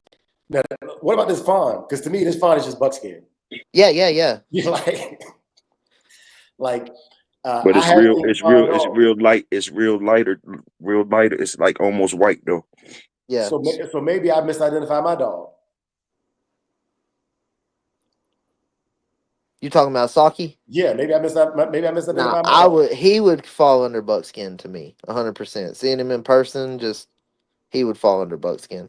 now, what about this fawn? Because to me, this fawn is just buckskin. Yeah, yeah, yeah. You like But I have a fawn it's dog. real light. It's real lighter. It's like almost white though. Yeah. So maybe I misidentified my dog. You talking about Saki? Yeah, maybe maybe I Nah, misidentified my I dog. would. He would fall under buckskin to me, 100%. Seeing him in person, just he would fall under buckskin.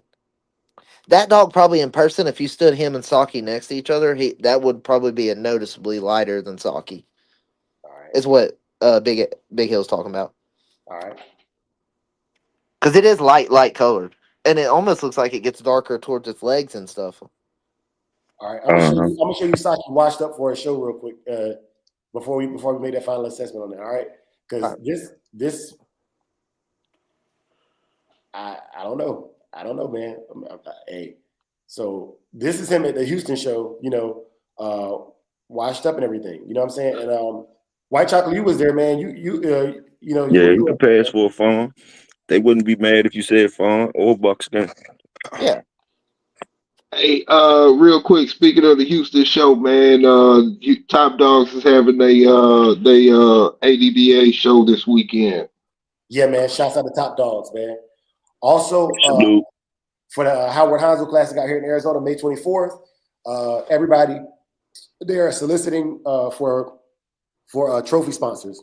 That dog probably in person, if you stood him and Saki next to each other, he that would probably be a noticeably lighter than Saki. All right, Is what Big Hill's talking about. all right, Because it is light colored, and it almost looks like it gets darker towards its legs and stuff. all right. Uh huh. I'm gonna show you Saki washed up for a show real quick before we make that final assessment on that. All right, All because right. this I don't know. I don't know, man. Hey, so this is him at the Houston show. Washed up and everything. You know what I'm saying? And White Chocolate, you was there, man. Yeah, Where you you could at, pass man? for a fawn. They wouldn't be mad if you said fawn or buckskin. Yeah. Hey, real quick, speaking of the Houston show, man, Top Dogs is having they ADBA show this weekend. Yeah, man. Shouts out to Top Dogs, man. Also, Salute. for the Howard Hansel Classic out here in Arizona, May 24th, everybody they are soliciting for trophy sponsors.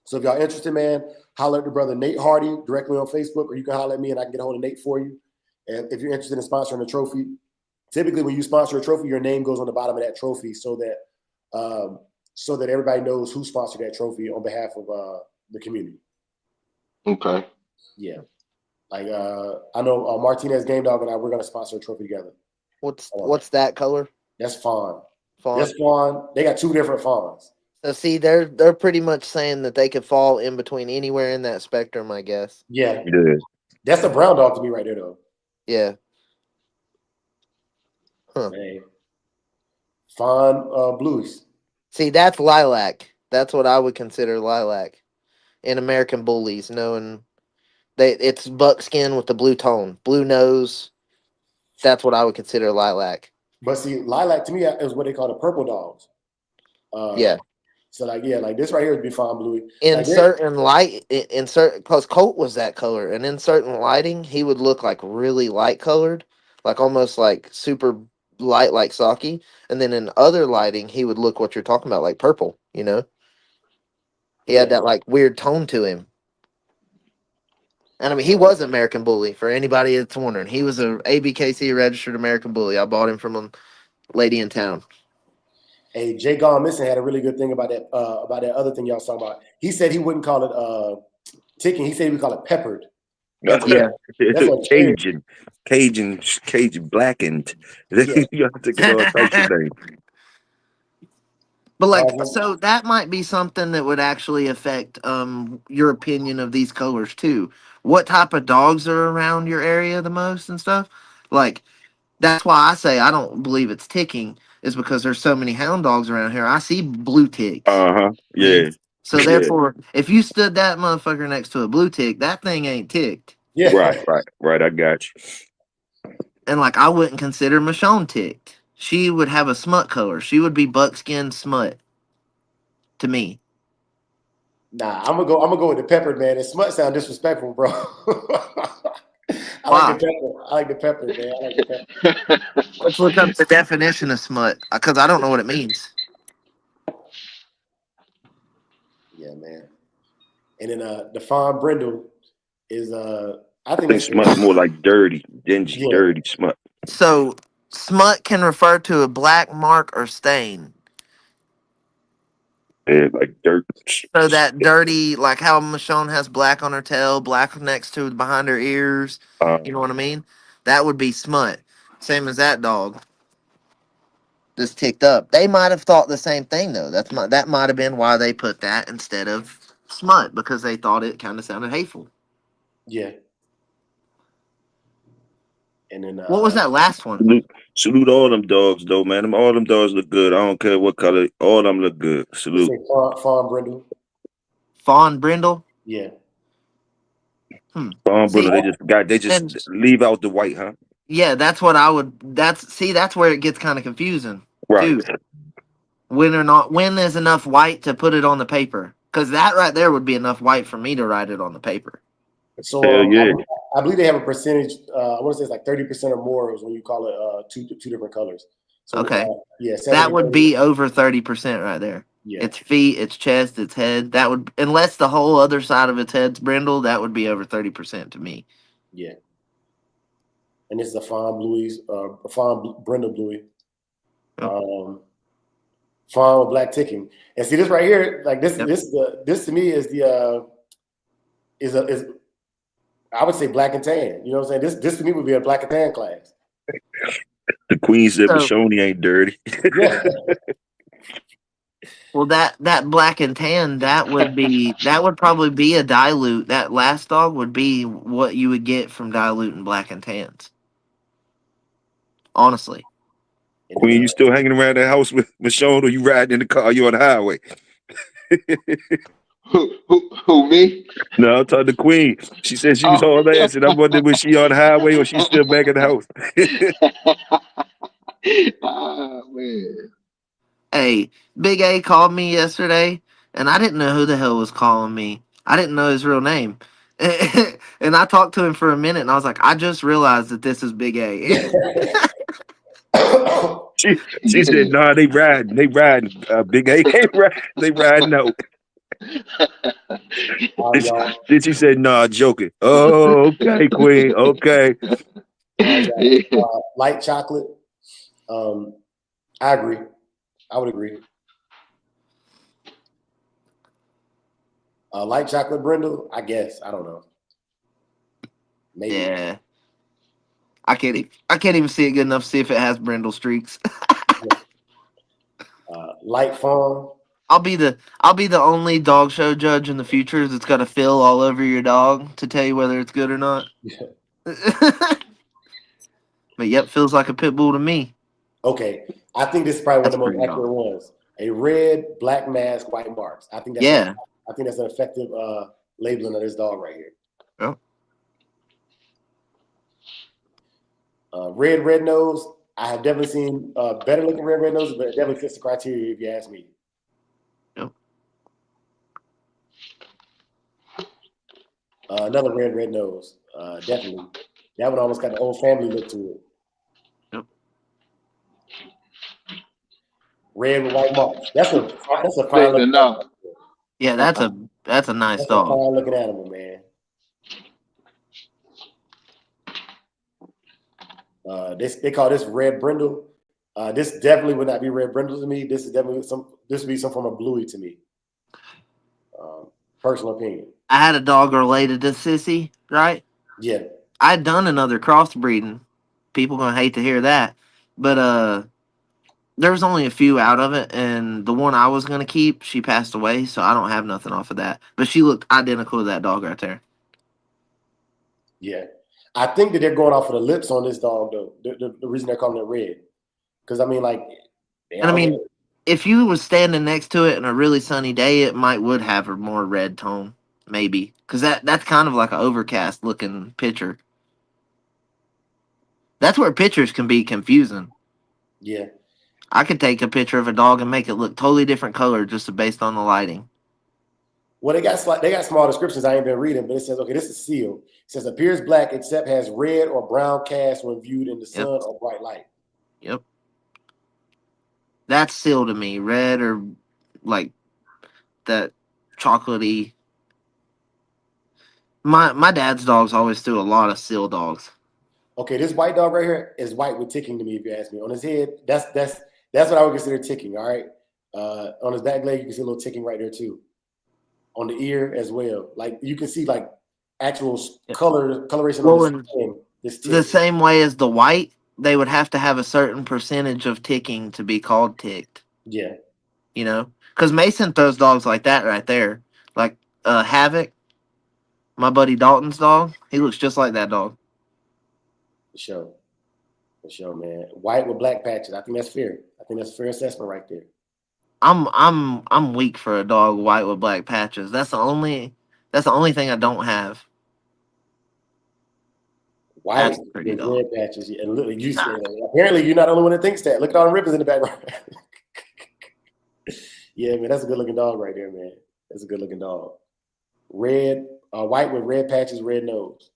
So if y'all interested, man, holler at the brother Nate Hardy directly on Facebook, or you can holler at me and I can get a hold of Nate for you. And if you're interested in sponsoring a trophy, typically when you sponsor a trophy, your name goes on the bottom of that trophy so that everybody knows who sponsored that trophy on behalf of the community. Okay. Yeah. Like I know Martinez Game Dog and I, we're gonna sponsor a trophy together. What's that color? That's fawn. Fawn. This fawn, they got two different fawns. So see, they're pretty much saying that they could fall in between anywhere in that spectrum, I guess. Yeah. Yeah. That's a brown dog to me right there though. Yeah. Huh. Man. Fawn blues. See, that's lilac. That's what I would consider lilac in American Bullies, knowing it's buckskin with the blue tone, blue nose. That's what I would consider lilac. But see, lilac to me is what they call the purple dogs. Yeah. So like like this right here would be fawn bluey. In Like there, certain light, in certain, because Colt was that color, and in certain lighting, he would look like really light colored, like almost like super light, like Saki. And then in other lighting, he would look what you're talking about, like purple. He had yeah. that like weird tone to him. And I mean, he was an American Bully. For anybody that's wondering, he was a ABKC registered American Bully. I bought him from a lady in town. Hey, Jay Gone Missing had a really good thing about that other thing y'all was talking about. He said he wouldn't call it ticking. He said he would call it peppered. Yeah. That's what changed. Cajun blackened. Yeah. You have to think of all types of names. But like, Um, so that might be something that would actually affect your opinion of these colors too. What type of dogs are around your area the most and stuff? Like that's why I say I don't believe it's ticking, is because there's so many hound dogs around here. I see blue ticks. Uh huh. I mean, Yeah. so Yeah. therefore, if you stood that motherfucker next to a blue tick, that thing ain't ticked. Right. yeah. Right. Right. I got you. And like I wouldn't consider Michonne ticked. She would have a smut color. She would be buckskin smut to me. Nah, I'm gonna go with the peppered, man. It smut sound disrespectful, bro. I like the Why? pepper. I like the pepper, man. I like the pepper. Let's look up the definition of smut because I don't know what it means. Yeah, man. And then the fawn brindle is I I think think that's smut's more like dirty, dingy, yeah. dirty smut. So smut can refer to a black mark or stain. Yeah, like dirt. So that dirty, like how Michonne has black on her tail, black next to behind her ears. Uh, You know what I mean? That would be smut. Same as that dog. Just ticked up. They might have thought the same thing though. That might have been why they put that instead of smut because they thought it kind of sounded hateful. Yeah. And then What was that last one? Salute all them dogs though, man. All them dogs look good. I don't care what color. All them look good. they Salute. say Fawn Brindle. Fawn Brindle. Yeah. Brother, See, they just and leave out the white, huh? yeah, that's what I would. That's where it gets kind of confusing Right. too. When there's enough white to put it on the paper, because that right there would be enough white for me to write it on the paper. So Hell yeah. I believe they have a percentage. I want to say it's like 30% or more is when you call it two different colors. So Okay, yeah, that 70, would 30. be over 30% right there. Yeah, Its feet, its chest, its head. That would, unless the whole other side of its head's brindle, that would be over 30% to me. yeah. And this is a Fawn Bluey's, Fawn Brindle Bluey. Yep. Fawn with black ticking. And see this right here, like this Yep. this to me is the is I would say black and tan. You know what I'm saying? This to me would be a black and tan class. The queen said So, Mashoni ain't dirty. Yeah. well, that black and tan, that would probably be a dilute. That last dog would be what you would get from diluting black and tans. Honestly. And then Queen, you still hanging around that house with Michonne, or you riding in the car? You on the highway? Who me? No, I'm talking to Queen. She said she was Oh. all ass, and I'm wondering was she on the highway or she still back at the house. Ah, man. Hey, Big A called me yesterday, and I didn't know who the hell was calling me. I didn't know his real name. And I talked to him for a minute, and I was like, I just realized that this is Big A. She said, nah, they riding. They riding. Big A, they riding out. y'all. Then she said, nah, joking. Oh, okay, Queen. Okay. Yeah. Light chocolate. I agree. I would agree. Light chocolate brindle, I guess. I don't know. Maybe. Yeah. I can't even see it good enough to see if it has brindle streaks. Light fawn. I'll be the only dog show judge in the future that's got a fill all over your dog to tell you whether it's good or not. But yep, feels like a pit bull to me. Okay. I think this is probably one That's of the most pretty accurate dog. ones. A red, black mask, white marks. I think that's Yeah. an effective labeling of this dog right here. Yep. Red nose. I have definitely seen better looking red noses, but it definitely fits the criteria if you ask me. Yep. Another red nose. Definitely. That one almost got the old family look to it. Yep. Red with white marks. That's a fine looking No. animal. Yeah, that's a nice That's dog. a fine looking animal, man. They call this red brindle. This definitely would not be red brindle to me. This would be some form of bluey to me. Personal opinion. I had a dog related to Sissy, right? Yeah. I'd done another crossbreeding. People gonna hate to hear that, but there was only a few out of it, and the one I was gonna keep, she passed away, so I don't have nothing off of that. But she looked identical to that dog right there. Yeah. I think that they're going off of the lips on this dog, though. The reason they're calling it red, because I mean, like, And I mean, if you was standing next to it in a really sunny day, it might would have a more red tone, maybe, because that's kind of like an overcast looking picture. That's where pictures can be confusing. yeah. I could take a picture of a dog and make it look totally different color just based on the lighting. Well, they got small descriptions I ain't been reading, but it says, okay, this is seal. It says appears black except has red or brown cast when viewed in the sun or bright light. Yep. That's seal to me. Red or like that chocolatey. My dad's dogs always threw a lot of seal dogs. Okay, this white dog right here is white with ticking to me. If you ask me, on his head, that's what I would consider ticking. All right, on his back leg, you can see a little ticking right there too. On the ear as well, like you can see like actual coloration on the skin. The same way as the white, they would have to have a certain percentage of ticking to be called ticked. Yeah. You know, because Mason throws dogs like that right there. Like Havoc, my buddy Dalton's dog. He looks just like that dog. For sure, man. White with black patches. I think that's fair. I think that's a fair assessment right there. I'm weak for a dog white with black patches. That's the only thing I don't have. White That's a pretty with dog. red patches. And look, apparently you're not the only one that thinks that. Look at all the ribbons in the background. Yeah, man, that's a good looking dog right there, man. That's a good looking dog. White with red patches, red nose.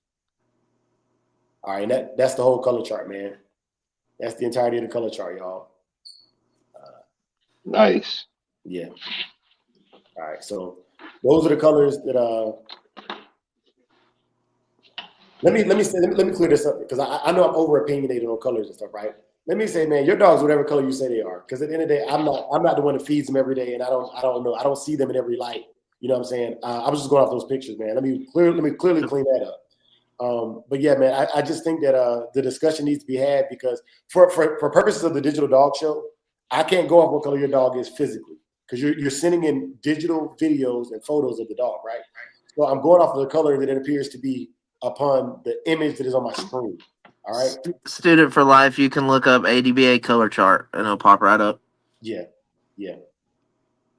All right, that's the whole color chart, man. That's the entirety of the color chart, y'all. Nice. Yeah. All right, so those are the colors that let me clear this up because I know I'm over opinionated on colors and stuff, right? Let me say, man, your dog's whatever color you say they are. Because at the end of the day, I'm not the one that feeds them every day, and I don't know. I don't see them in every light. You know what I'm saying? I was just going off those pictures, man. Let me clearly clean that up. But yeah, man, I just think that the discussion needs to be had because for purposes of the digital dog show, I can't go off what color your dog is physically because you're sending in digital videos and photos of the dog, right? So I'm going off of the color that it appears to be upon the image that is on my screen. All right. Student for life, you can look up ADBA color chart and it'll pop right up. Yeah,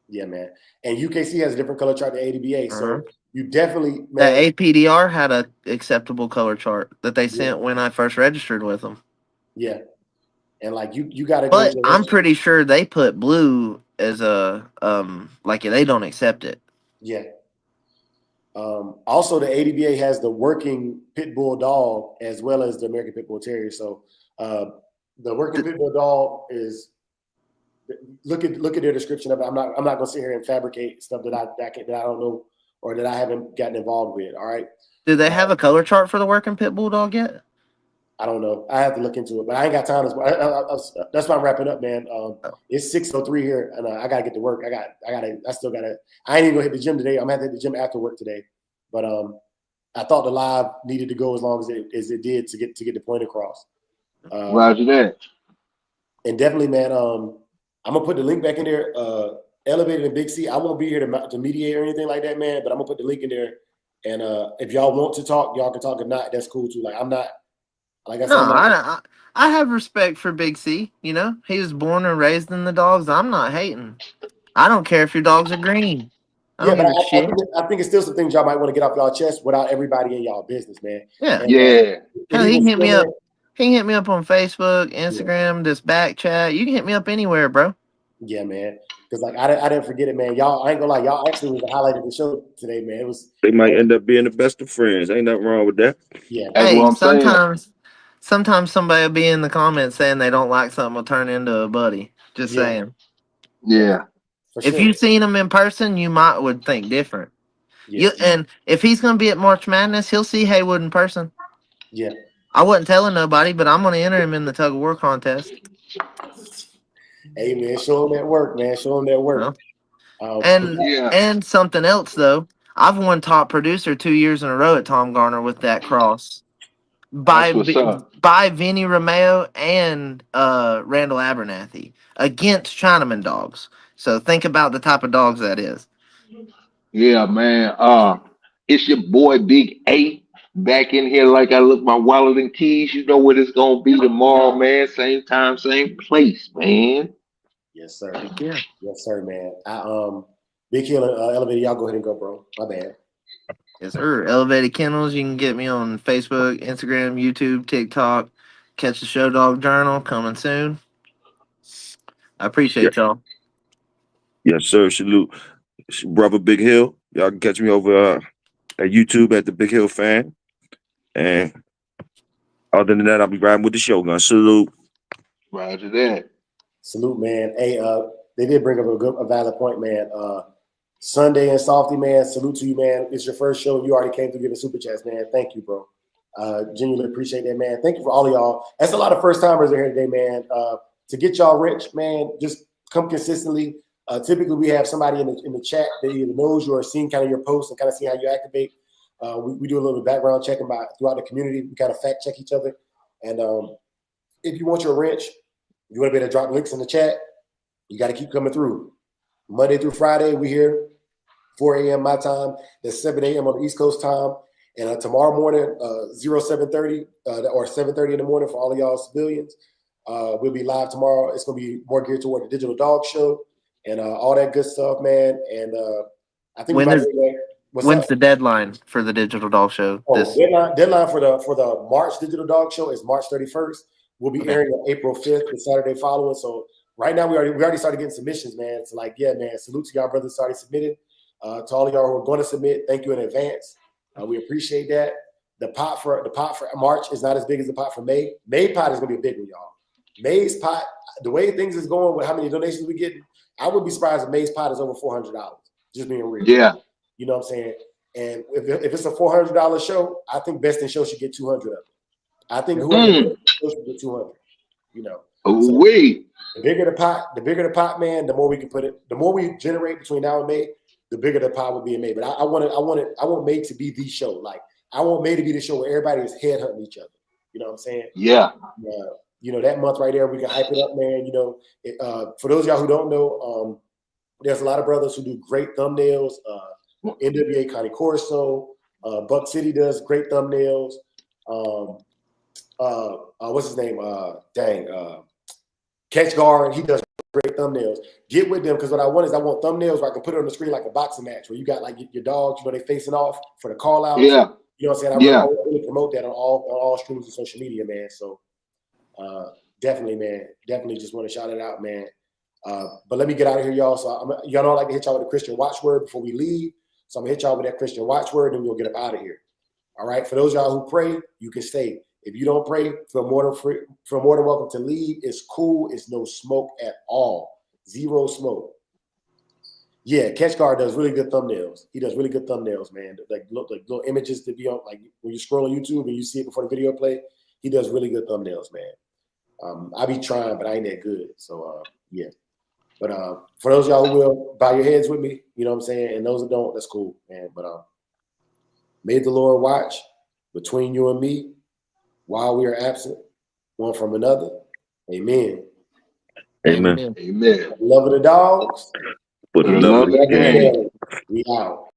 man. And UKC has a different color chart than ADBA, so you definitely, man. That APDR had a acceptable color chart that they sent when I first registered with them. Yeah, and like you got to go But to. I'm pretty sure they put blue as a like they don't accept it. Yeah. Also, the ADBA has the working pit bull dog as well as the American Pit Bull Terrier. So the working pit bull dog is look at their description of it. I'm not going to sit here and fabricate stuff that I don't know or that I haven't gotten involved with. All right. Do they have a color chart for the working pit bull dog yet? I don't know. I have to look into it, but I ain't got time. That's why I'm wrapping up, man. It's 6:03 here, and I gotta get to work. I still gotta. I ain't even gonna hit the gym today. I'm gonna have to hit the gym after work today. But I thought the live needed to go as long as it did to get the point across. Roger that. And definitely, man. I'm gonna put the link back in there. Elevated and Big C. I won't be here to mediate or anything like that, man. But I'm gonna put the link in there. And if y'all want to talk, y'all can talk. If not, that's cool too. Like I'm not. Like I said, I have respect for Big C. You know, he was born and raised in the dogs. I'm not hating. I don't care if your dogs are green. I don't give a shit. I think it's still some things y'all might want to get off y'all chest without everybody in y'all business, man. Yeah. Yeah. Hell, he can hit me up. He can hit me up on Facebook, Instagram, this back chat. You can hit me up anywhere, bro. Yeah, man. Because like I didn't forget it, man. Y'all, I ain't gonna lie, y'all actually was the highlight of the show today, man. It was. They might end up being the best of friends. Ain't nothing wrong with that. Yeah. That's what I'm sometimes somebody will be in the comments saying they don't like something will turn into a buddy. Just saying. Yeah. For if sure. you've seen him in person, you would think different. Yeah. And if he's gonna be at March Madness, he'll see Haywood in person. Yeah. I wasn't telling nobody, but I'm gonna enter him in the tug of war contest. Hey man, show him that work, man. Show him that work. And something else though, I've won top producer 2 years in a row at Tom Garner with that cross. By Vinny Romeo and Randall Abernathy against Chinaman dogs. So think about the type of dogs that is. Yeah, man. It's your boy Big A back in here like I look my wallet and keys. You know what it's gonna be tomorrow, man. Same time, same place, man. Yes, sir. Yes, sir, man. Big Hill Elevated, y'all go ahead and go, bro. My bad. Yes, sir. Elevated Kennels. You can get me on Facebook, Instagram, YouTube, TikTok. Catch the Show Dog Journal coming soon. I appreciate y'all. Yes, sir. Salute. Brother Big Hill. Y'all can catch me over at YouTube at the Big Hill Fan. And other than that, I'll be riding with the Shogun. Salute. Roger that. Salute, man. Hey, they did bring up a valid point, man. Sunday and Softy, man. Salute to you, man. It's your first show. You already came through giving super chats, man. Thank you, bro. Genuinely appreciate that, man. Thank you for all of y'all. That's a lot of first timers in here today, man. To get y'all rich, man, just come consistently. Typically, we have somebody in the chat that either knows you or seen kind of your posts and kind of see how you activate. We do a little bit of background checking throughout the community. We kind of fact check each other. And if you want your wrench, you want to be able to drop links in the chat, you got to keep coming through. Monday through Friday, we here 4 a.m. my time. That's 7 a.m. on the East Coast time. And tomorrow morning, 07:30 or 7:30 in the morning for all of y'all civilians. We'll be live tomorrow. It's going to be more geared toward the Digital Dog Show and all that good stuff, man. And I think when's the deadline for the Digital Dog Show? Oh, deadline for the March Digital Dog Show is March 31st. We'll be airing on April 5th, the Saturday following. So right now we already started getting submissions, man. So like, yeah, man, salute to y'all brothers already submitted. To all of y'all who are going to submit, thank you in advance. We appreciate that. The pot for March is not as big as the pot for May. May pot is gonna be a big one, y'all. May's pot, the way things is going with how many donations we get, I would be surprised if May's pot is over $400. Just being real. Yeah. You know what I'm saying? And if it's a $400 show, I think Best in Show should get 200 of it. I think whoever should get 200. You know, so the bigger the pot, man, the more we can put it. The more we generate between now and May, the bigger the pot will be in May. But I want May to be the show. Like I want May to be the show where everybody is headhunting each other. You know what I'm saying? Yeah. You know, that month right there, we can hype it up, man. You know, for those of y'all who don't know, there's a lot of brothers who do great thumbnails. NWA Connie Corso, Buck City does great thumbnails. What's his name? Catch Guard, he does great thumbnails. Get with them because what I want thumbnails where I can put it on the screen like a boxing match where you got like your dogs, you know, they facing off for the call outs. Yeah. You know what I'm saying? I really promote that on all streams and social media, man. So definitely, man. Definitely just want to shout it out, man. But let me get out of here, y'all. So y'all know I like to hit y'all with a Christian watchword before we leave. So I'm gonna hit y'all with that Christian watchword, and we'll get up out of here. All right. For those of y'all who pray, you can stay. If you don't pray, feel more than welcome to leave. It's cool. It's no smoke at all. Zero smoke. Yeah, Catch Guard does really good thumbnails. He does really good thumbnails, man. Like little images to be on, like when you scroll on YouTube and you see it before the video play. He does really good thumbnails, man. I be trying, but I ain't that good. So yeah. But for those of y'all who will bow your heads with me, you know what I'm saying? And those that don't, that's cool, man. But may the Lord watch between you and me while we are absent, one from another. Amen. Amen. Amen. Love of the dogs. For the love of the game. We out.